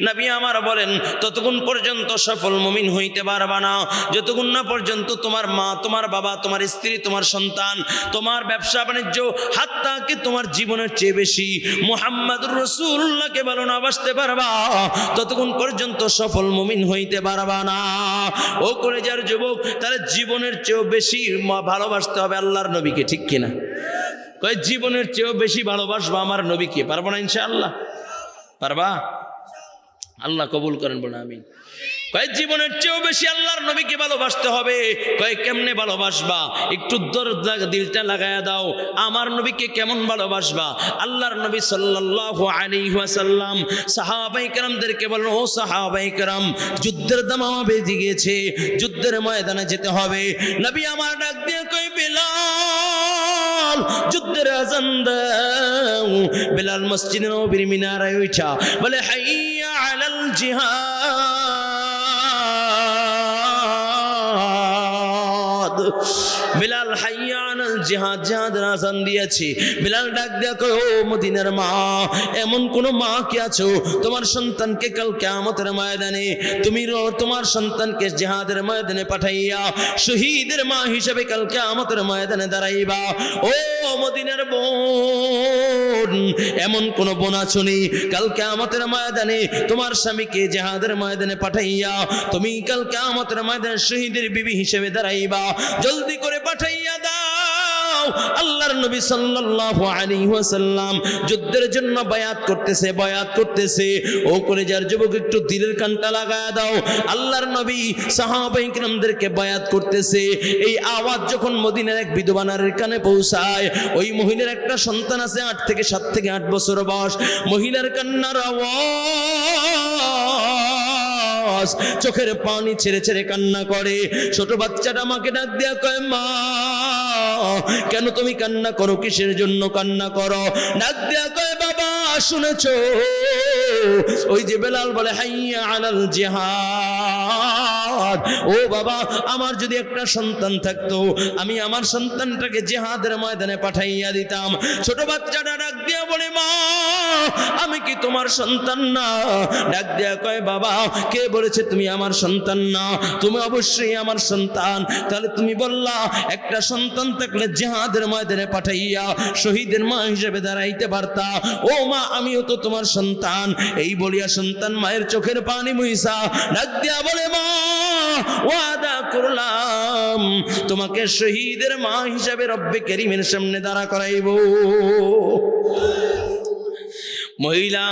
নবী আমার বলেন, ততক্ষণ পর্যন্ত সফল মুমিন হইতে পারবা না যতক্ষণ না পর্যন্ত তোমার মা, তোমার বাবা, তোমার স্ত্রী, তোমার সন্তান, তোমার ব্যবসা বাণিজ্য, হাত্তা কি তোমার জীবনের চেয়ে বেশি মুহাম্মদুর রাসূলুল্লাহকে ভালো না বাসতে পারবা, ততক্ষণ পর্যন্ত সফল মুমিন হইতে পারবা না। ও কলেজার যুবক, তাহলে জীবনের চেয়েও বেশি ভালোবাসতে হবে আল্লাহর নবীকে, ঠিক কিনা? কয় জীবনের চেয়েও বেশি ভালোবাসবা আমার নবীকে। পারবো না ইনশাআল্লাহ? পারবা? আল্লাহ কবুল করেন, বলে আমিন। কয় জীবনের চেয়েও বেশি আল্লাহর নবীকে ভালোবাসতে হবে। কয় কেমনে ভালোবাসবা? একটু দিলটা লাগায়া দাও, আমার নবীকে কেমন ভালোবাসবা? আল্লাহর নবী সাল্লাল্লাহু আলাইহি ওয়াসাল্লাম সাহাবায়ে কেরামদেরকে বলেন, ও সাহাবায়ে কেরাম, যুদ্ধের দামামা বেজে গিয়েছে, যুদ্ধের ময়দানে যেতে হবে। নবী আমার ডাক দিয়ে কই, বেলাল যুদ্ধের আযান দাও। বেলাল মসজিদে নববীর মিনারায় উঠা বলে, হাইয়া আলাল জিহাদ। বিলাল হাইয়া আলাল জিহাদ, জিহাদের আযান দিয়েছে। বিলাল ডাক দিয়া কয়, ও মদিনার মা, এমন কোন মা কি আছো তোমার সন্তানকে কাল কিয়ামতের ময়দানে তুমি তোমার সন্তানকে জিহাদের ময়দানে পাঠাইয়া শহীদের মা হিসেবে কাল কিয়ামতের ময়দানে দাঁড়াইবা? ও মদিনার বোন, এমন কোন বোন আছো নি কাল কিয়ামতের ময়দানে তোমার স্বামীকে জিহাদের ময়দানে পাঠাইয়া তুমি কাল কিয়ামতের ময়দানে শহীদের বিবি হিসেবে দাঁড়াইবা? জলদি করে পাঠাইয়া দাও। আল্লাহর নবী সাল্লাল্লাহু আলাইহি ওয়াসাল্লাম যুদ্ধের জন্য বায়াত করতেছে, বায়াত করতেছে। ও কলেজার যুবক, একটু দিলের কানটা লাগায়া দাও। আল্লাহর নবী সাহাবায়ে কিরামদেরকে বায়াত করতেছে। এই আওয়াজ যখন মদিনার এক বিধবা নারীর কানে পৌঁছায়, ওই মহিলার একটা সন্তান আছে, 7 থেকে 8 বছর বয়স। মহিলার কান্নার আওয়াজ, চোখের পানি ছেড়ে ছেড়ে কান্না করে। ছোট বাচ্চাটা মাকে ডাক দিয়া কয়, মা কেন তুমি কান্না করো? কিসের জন্য কান্না করো? ডাক দিয়া কয়, বাবা শুনেছো ওই যে বেলাল বলে হাইয়া আলাল জিহাদ। ও বাবা, আমার যদি একটা সন্তান থাকতো, আমি আমার সন্তানটাকে জিহাদের ময়দানে পাঠাইয়া দিতাম। ছোট বাচ্চাটা ডাক দিয়া বলে, মা আমি কি তোমার সন্তান না? ডাক দিয়া কয়, বাবা কে বলেছে তুমি আমার সন্তান না? তুমি অবশ্যই আমার সন্তান। তাহলে তুমি বললা একটা সন্তান থাকলে জিহাদের ময়দানে পাঠাইয়া শহীদের মা হিসেবে দাঁড়াইতে পারতা। ও মা, আমিও তো তোমার সন্তান। এই বলিয়া সন্তান মায়ের চোখের পানি মুইসা ডাক দিয়া বলে, মা ওয়াদা করলাম তোমাকে শহীদের মা হিসেবে রব্বে কারীমের সামনে দাঁড়া করাইব। মহিলা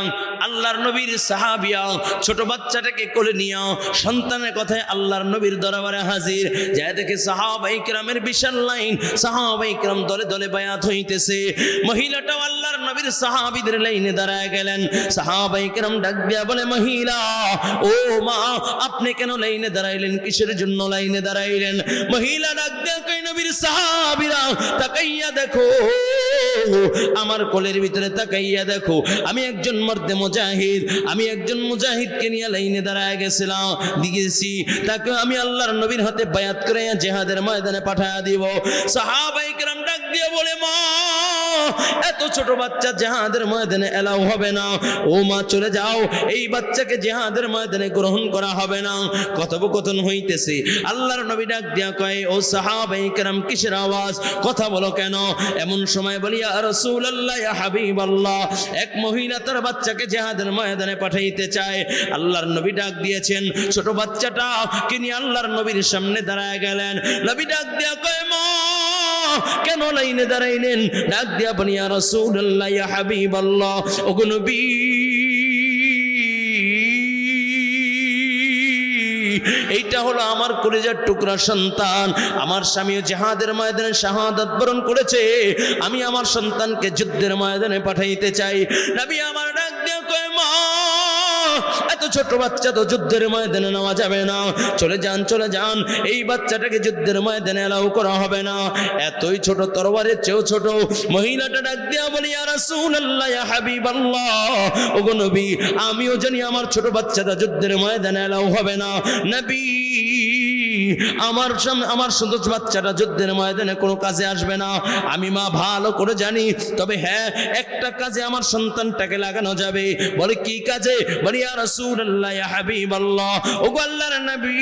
আল্লাহর নবীর সাহাবিয়া ছোট বাচ্চাটাকে কোলে নিয়া সন্তানের কথায় আল্লাহর নবীর দরবারে হাজির। যায় দেখে সাহাবায়ে কেরামের বিশাল লাইন, সাহাবায়ে কেরাম দলে দলে বায়াত হইতেছে। মহিলাটাও আল্লাহর নবীর সাহাবীদের লাইনে দাঁড়ায় গেলেন। সাহাবায়ে কেরাম ডাক দিয়া বলে, মহিলা ও মা আপনি কেন লাইনে দাঁড়াইলেন? কিসের জন্য লাইনে দাঁড়াইলেন? মহিলা ডাক দিয়া কই, নবীর সাহাবীরা তাকাইয়া দেখো, আমার কোলের ভিতরে তাকাইয়া দেখো, আমি একজন মর্দে মুজাহিদ, আমি একজন মুজাহিদকে নিয়ে লাইনে দাঁড়ায় গেছিলাম দিয়েছি, তাকে আমি আল্লাহর নবীর হাতে বায়াত করে জিহাদের ময়দানে পাঠায়া দিব। সাহাবায়ে কেরাম ডাক দিয়ে বলে, মা এত ছোট বাচ্চা জিহাদের ময়দানে এলাও হবে না, ও মা চলে যাও, এই বাচ্চাকে জিহাদের ময়দানে গ্রহণ করা হবে না। কথোপকথন হইতেছে, আল্লাহর নবী ডাক দিয়া কয়, ও সাহাবায়ে কেরাম কিসের আওয়াজ, কথা বলো কেন? এমন সময় বলি, ইয়া রাসূলুল্লাহ, ইয়া হাবিবাল্লাহ, এক মহিলা তার বাচ্চাকে জিহাদের ময়দানে পাঠাইতে চায়। আল্লাহর নবী ডাক দিয়েছেন, ছোট বাচ্চাটা কিনি আল্লাহর নবীর সামনে দাঁড়ায় গেলেন। নবী ডাক দিয়া কয়, মা কেন লাইনে দাঁড়াইলেন? ডাক দিয়া বলি, ইয়া রাসূলুল্লাহ, ইয়া হাবিবাল্লাহ, ওগো নবী, এইটা হলো আমার কলিজার টুকরা সন্তান, আমার স্বামীও জিহাদের ময়দানে শাহাদাত বরণ করেছে, আমি আমার সন্তানকে যুদ্ধের ময়দানে পাঠাইতে চাই। নবী আমার ডাক দিয়া কয়, মা এত ছোট বাচ্চা তো যুদ্ধের ময়দানে নেওয়া যাবে না, চলে যান, চলে যান, এই বাচ্চাটাকে যুদ্ধের ময়দানে এলাও করা হবে না। এতই ছোট, তরবারের চেয়েও ছোট। মহিলাটা ডাক দিয়া বলি, ইয়া রাসূলুল্লাহ, ইয়া হাবিবাল্লাহ, ওগো নবী, আমিও জানি আমার ছোট বাচ্চাটা যুদ্ধের ময়দানে এলাও হবে না। নবী আমার ছোট বাচ্চাটা যুদ্ধের ময়দানে কোনো কাজে আসবে না, আমি মা ভালো করে জানি। তবে হ্যাঁ, একটা কাজে আমার সন্তানটাকে লাগানো যাবে। বলে কি কাজে? বলি, ইয়া রাসূলুল্লাহ, ইয়া হাবিবাল্লাহ, ওগো আল্লাহর নবী,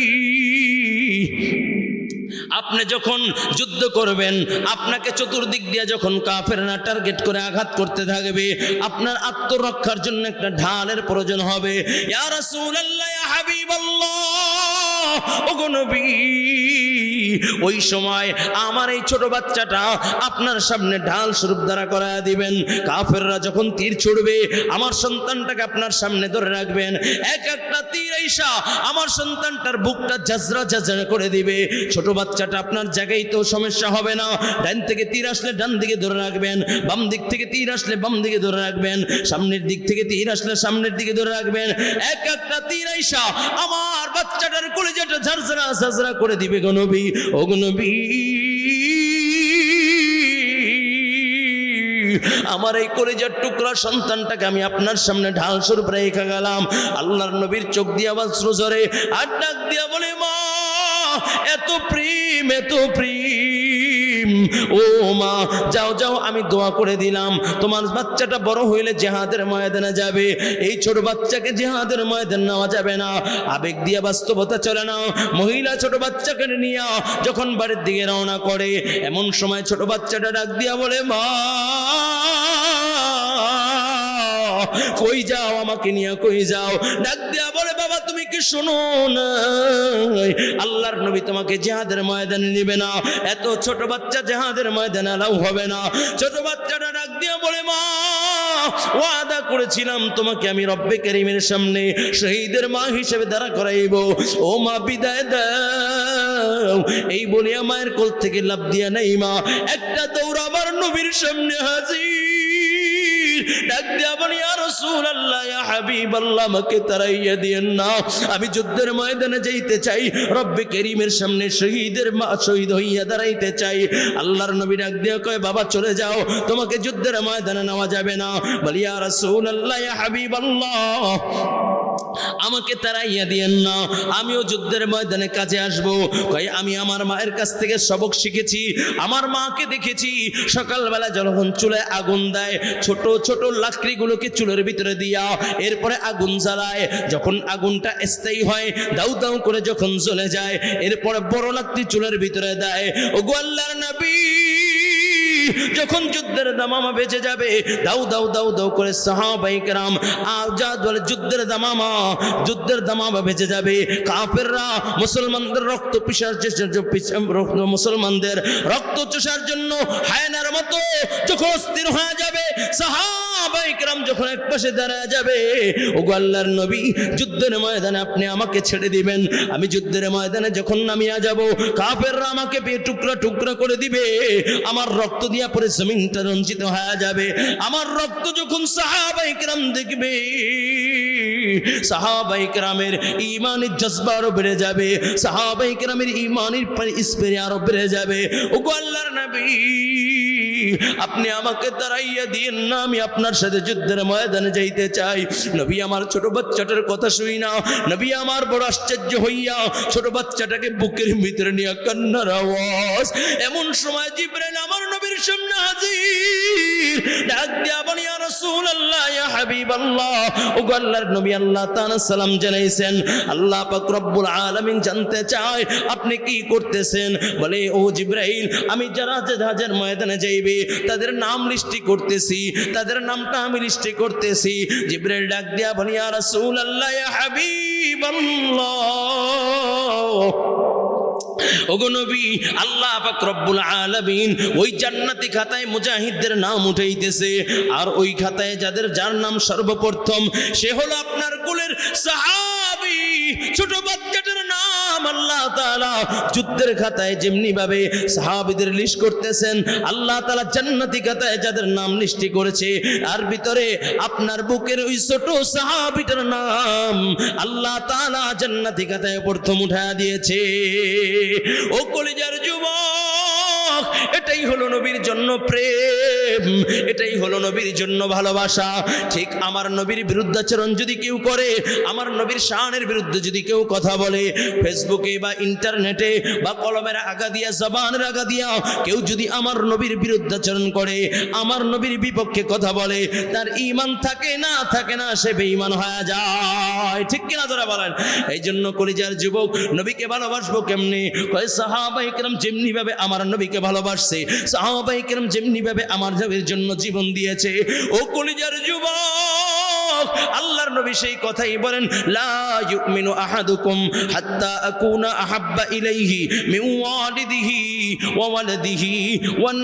আপনি যখন যুদ্ধ করবেন, আপনাকে চতুর্দিক দিয়ে যখন কাফেররা টার্গেট করে আঘাত করতে থাকবে, আপনার আত্মরক্ষার জন্য একটা ঢালের প্রয়োজন হবে। ইয়া রাসূলুল্লাহ, ইয়া হাবিবাল্লাহ, ওগো নবী, ওই সময় আমার এই ছোট বাচ্চাটা আপনার সামনে ঢাল স্বরূপ দ্বারা করায় দিবেন। কাফেররা যখন তীর ছুড়বে, আমার সন্তানটাকে আপনার সামনে ধরে রাখবেন। এক একটা তীর আইসা আমার সন্তানটার বুকটা ঝাঁঝরা ঝাঁঝরা করে দিবে। ছোট বাচ্চাটা আপনার জায়গায় তো সমস্যা হবে না। ডান থেকে তীর আসলে ডান দিকে ধরে রাখবেন, বাম দিক থেকে তীর আসলে বাম দিকে ধরে রাখবেন, সামনের দিক থেকে তীর আসলে সামনের দিকে ধরে রাখবেন। এক একটা তীর আইসা আমার বাচ্চাটার কলিজাটা ঝাঁঝরা ঝাঁঝরা করে দিবে গো নবী, ও গো নবী, আমার এই কলিজার টুকরা সন্তানটাকে আমি আপনার সামনে ঢাল স্বরূপ রেখে গেলাম। আল্লাহর নবীর চোখ দিয়া অশ্রু ঝরে, আর ডাক দিয়া বলে, মা এত প্রেম, এত প্রেম, ও মা যাও যাও, আমি দোয়া করে দিলাম, তোমার বাচ্চাটা বড় হইলে জিহাদের ময়দানে যাবে। এই ছোট বাচ্চাকে জিহাদের ময়দানে নেওয়া যাবে না, আবেগ দিয়ে বাস্তবতা চলে না। মহিলা ছোট বাচ্চাকে নিয়ে যখন বাড়ির দিকে রওনা করে, এমন সময় ছোট বাচ্চাটা ডাক দিয়া বলে, মা কই যাও, আমাকে নিয়ে কই যাও? ডাক দিয়া বলে, বাবা তুমি কি শোনো না, আল্লাহর নবী তোমাকে জিহাদের ময়দানে নেবে না, এত ছোট বাচ্চা জিহাদের ময়দানে এলাও হবে না। ছোট বাচ্চাটা ডাক দিয়া বলে, মা ওয়াদা করেছিলাম তোমাকে আমি রব্বে কারীমের সামনে শহীদের মা হিসেবে দাঁড়া করাইব, ও মা বিদায় দাও। এই বলিয়া মায়ের কোল থেকে লাফ দিয়া নাই মা একটা দৌড় আবার নবীর সামনে হাজির। ডাক দিয়া বলি, ইয়া রাসূলুল্লাহ, ইয়া হাবিবাল্লাহ, আমাকে তাড়াইয়া দিয়েন না, আমি যুদ্ধের ময়দানে যাইতে চাই, রব্বে কারীমের সামনে শহীদের মা শহীদ হইয়া দাঁড়াইতে চাই। আল্লাহর নবী ডাক দিয়া কয়, বাবা চলে যাও, তোমাকে যুদ্ধের ময়দানে নেওয়া যাবে না। বলি, ইয়া রাসূলুল্লাহ, ইয়া হাবিবাল্লাহ, আমাকে তাড়াইয়া দিয়েন না, আমিও যুদ্ধের ময়দানে কাজে আসবো। কই আমি আমার মায়ের কাছ থেকে সবক শিখেছি, আমার মাকে দেখেছি সকালবেলা যখন চুলে আগুন দেয়, ছোট ছোট লাকড়িগুলোকে চুলের ভিতরে দিয়া এরপরে আগুন জ্বালায়, যখন আগুনটা স্থায়ী হয় দাউ দাউ করে যখন জ্বলে যায়, এরপরে বড় লাকড়ি চুলের ভিতরে দেয়। ওগো আল্লাহর নবী, যখন যুদ্ধের দামামা বেজে যাবে, দাউ দাউ দাউ দাউ করে সাহাবায়ে কেরাম আজাদ বলে যুদ্ধের দামামা বেজে যাবে। কাফেররা মুসলমানদের রক্ত পিসার মুসলমানদের রক্ত চুষার জন্য হায়নার মতো যখন অস্থির হয়ে যাবে, সাহাবায়ে কেরাম যখন এক পাশে দাঁড়ায় যাবে, ওগো আল্লাহর নবী যুদ্ধের ময়দানে আপনি আমাকে ছেড়ে দিবেন, আমি যুদ্ধের ময়দানে যখন নামিয়া যাব, কাফেররা আমাকে টুকরা টুকরা করে দিবে, আমার রক্ত দিয়া পরে জমিনটা রঞ্জিত হয়ে যাবে। আমার রক্ত যখন সাহাবায়ে কেরাম দেখবে, সাহাবায়ে কেরামের ঈমানের জজবা আরো বেড়ে যাবে, সাহাবায়ে কেরামের ঈমানের স্পিরিট আরো বেড়ে যাবে। ওগো আল্লাহর নবী, আপনি আমাকে তাড়াইয়া দিয়েন না, আমি আপনার সাথে যুদ্ধের ময়দানে যাইতে চাই। নবী আমার ছোট বাচ্চাটার কথা শুই না, নবী আমার বড় আশ্চর্য হইয়া ছোট বাচ্চাটাকে বুকের ভিতরে নিয়ে কান্নার আওয়াজ। এমন সময় জিবরাইল আমার নবীর সামনে হাজির, ডাক দিয়া বলি ইয়া রাসূলুল্লাহ, ইয়া হাবিবাল্লাহ, ও আল্লাহর নবী আল্লাহ তাআলা সালাম জানাইছেন। আল্লাহ পাক রব্বুল আলামিন জানতে চায় আপনি কি করতেছেন। বলে ও জিবরাইল, আমি যারা জাহাজের ময়দানে যাইবে তাদের নাম লিস্টি করতেছি, তাদের নামটা আমি লিস্টি করতেছি। জিবরাইল ডাক দিয়া বলি ইয়া রাসূলুল্লাহ, ইয়া হাবিবাল্লাহ, ওগো নবী, আল্লাহ পাক রব্বুল আলামিন ওই জান্নাতি খাতায় মুজাহিদদের নাম উঠাইতেছে, আর ওই খাতায় যার নাম সর্বপ্রথম সে হলো আপনার কুলের সাহাবী। ছোট বাচ্চাটার নাম আল্লাহ তাআলা যুদ্ধের খাতায় যেমনি ভাবে সাহাবীদের লিস্ট করতেছেন, আল্লাহ তাআলা জান্নাতি খাতায় যাদের নাম লিস্টি করেছে আর ভিতরে আপনার বুকের ওই ছোট সাহাবীটার নাম আল্লাহ তাআলা জান্নাতি খাতায় প্রথম উঠায়া দিয়েছে। ও কলিজার যুবক, এটাই হলো নবীর জন্য প্রেম, এটাই হলো নবীর জন্য ভালোবাসা। ঠিক আমার নবীর বিরুদ্ধাচরণ যদি কেউ করে, আমার নবীর শানের বিরুদ্ধে যদি কেউ কথা বলে, ফেসবুকে বা ইন্টারনেটে বা কলমের আগা দিয়া জবানের আগা দিয়া কেউ যদি আমার নবীর বিরুদ্ধাচরণ করে, আমার নবীর বিপক্ষে কথা বলে, তার ঈমান থাকে না সে বেঈমান হয়ে যায়। ঠিক কিনা যারা বলেন? এই জন্য কলিজার যুবক, নবীকে ভালোবাসবো কেমনে? কয় সাহাবায়ে কেরাম যেমনি ভাবে আমার নবীকে ভালোবাসছে, সাহাবায়ে কেরাম যেমনি ভাবে আমার নবীর জন্য জীবন দিয়েছে। ও কলিজার যুবক, আল্লাহর নবী সেই কথাই বলেন, লা ইউমিনু আহাদুকুম হাত্তা আকুনা আহাব্বা ইলাইহি মিন ওয়ালিদিহি ওয়া ওয়ালাদিহি ওয়ান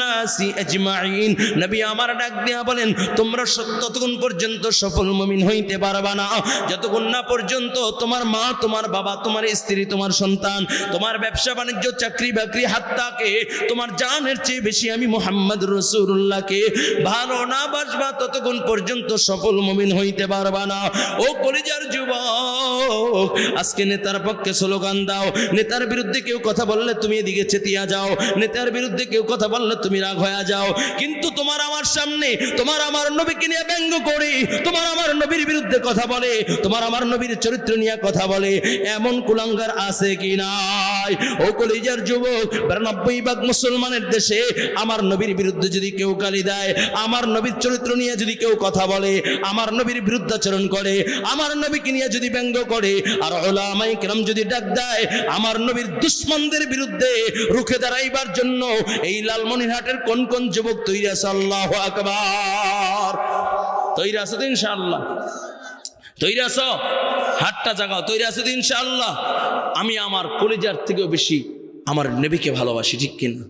নাসি আজমাইন। নবী আমার ডাক দিয়া বলেন, তোমরা ততক্ষণ পর্যন্ত সফল মুমিন হইতে পারবা না যতক্ষণ না পর্যন্ত তোমার মা, তোমার বাবা, তোমার স্ত্রী, তোমার সন্তান, তোমার ব্যবসা বাণিজ্য, চাকরি বাকরি, হাত্তাকে তোমার জানের চেয়ে বেশি আমি মুহাম্মদ রাসূলুল্লাহকে ভালো না বাসবা, ততক্ষণ পর্যন্ত সফল মুমিন হইতে পারবা না। ও কলিজার যুবক, আজকে নেতার পক্ষে স্লোগান দাও, নেতার বিরুদ্ধে কেউ কথা বললে তুমি এদিকে চেতিয়া যাও, নেতার বিরুদ্ধে কেউ কথা বললে তুমি রাগ হয়ে যাও, কিন্তু তোমার আমার সামনে তোমার আমার নবীকে নিয়ে ব্যঙ্গ করে, তোমার আমার নবীর বিরুদ্ধে কথা বলে, তোমার আমার নবীর চরিত্র নিয়ে কথা বলে, এমন কুলাঙ্গার আছে কি নাই? ও কলিজার যুবক, ৯২ ভাগ মুসলমানের দেশে আমার নবীর বিরুদ্ধে যদি কেউ গালি দেয়, আমার নবীর চরিত্র নিয়ে যদি কেউ কথা বলে, আমার নবীর বিরুদ্ধাচরণ করে, আমার নবীকে নিয়ে যদি ব্যঙ্গ করে, আর উলামায়ে কেরাম যদি ডাক দেয় আমার নবীর দুশমনদের বিরুদ্ধে রুখে দাঁড়াইবার জন্য, এই লালমনিরহাটের কোন কোন যুবক তৈরি আছে? আল্লাহু আকবার। তৈরি আছে তো ইনশাআল্লাহ? তৈরি আছো? হাতটা জাগাও। তৈরি আছে তো ইনশাআল্লাহ? আমি আমার কলিজার থেকেও বেশি আমার নবীকে ভালোবাসি, ঠিক কিনা?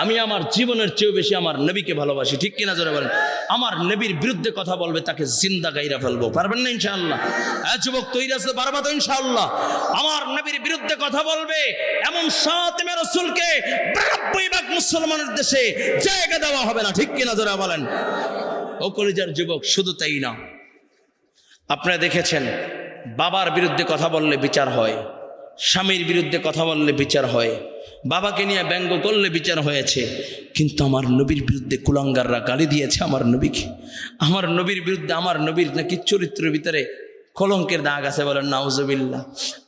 আমি আমার জীবনের চেয়েও বেশি আমার নবীকে ভালোবাসি, ঠিক কিনা জোরে বলেন? আমার নবীর বিরুদ্ধে কথা বলবে তাকে জিন্দা গাইরা ফেলবো, পারবেন না ইনশাআল্লাহ? যুবক তৈরি আছে? পারবা তো ইনশাআল্লাহ? আমার নবীর বিরুদ্ধে কথা বলবে এমন ফাতেমা রাসূলকে ৯২ ভাগ মুসলমানের দেশে জায়গা দেওয়া হবে না, ঠিক কিনা জোরে বলেন? ও কলিজার যুবক, শুধু তাই না, আপনারা দেখেছেন বাবার বিরুদ্ধে কথা বললে বিচার হয়, স্বামীর বিরুদ্ধে কথা বললে বিচার হয়, বাবাকে নিয়ে ব্যঙ্গ করলে বিচার হয়েছে, কিন্তু আমার নবীর বিরুদ্ধে কুলাঙ্গাররা গালি দিয়েছে আমার নবীকে। আমার নবীর বিরুদ্ধে আমার নবীর নাকি চরিত্রের ভিতরে কলঙ্কের দাগ আছে, বলেন নাউজুবিল্লাহ।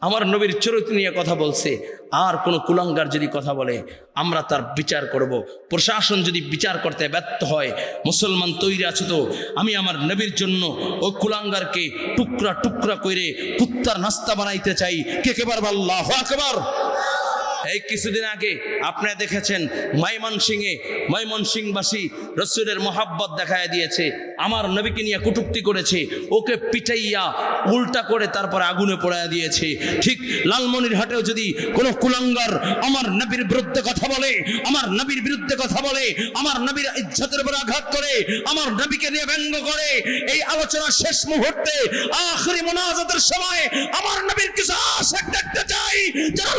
আমার নবীর চরিত্র নিয়ে কথা বলছে, আর কোন কুলাঙ্গার যদি কথা বলে আমরা তার বিচার করব। প্রশাসন যদি বিচার করতে ব্যর্থ হয়, মুসলমান তৈরি আছে তো আমি আমার নবীর জন্য ওই কুলাঙ্গারকে টুকরা টুকরা করে কুত্তার নাস্তা বানাইতে চাই। কে কে পারবে? আল্লাহু আকবার। এই কিছুদিন আগে আপনারা দেখেছেন ময়মনসিংহবাসী রসুলের মোহাব্বত দেখায় দিয়েছে, আমার নবীকে নিয়ে কটূক্তি করেছে, ওকে পিটাইয়া উল্টা করে তারপর আগুনে পোড়ায় দিয়েছে। ঠিক লালমনিরহাটেও যদি কোনো কুলাঙ্গার আমার নবীর বিরুদ্ধে কথা বলে, আমার নবীর বিরুদ্ধে কথা বলে, আমার নবীর ইজ্জতের উপর আঘাত করে, আমার নবীকে নিয়ে ব্যঙ্গ করে, এই আলোচনা শেষ মুহূর্তে আখিরি মুনাজাতের সময় আমার নবীর কিছু আশিক দেখতে চাই যারা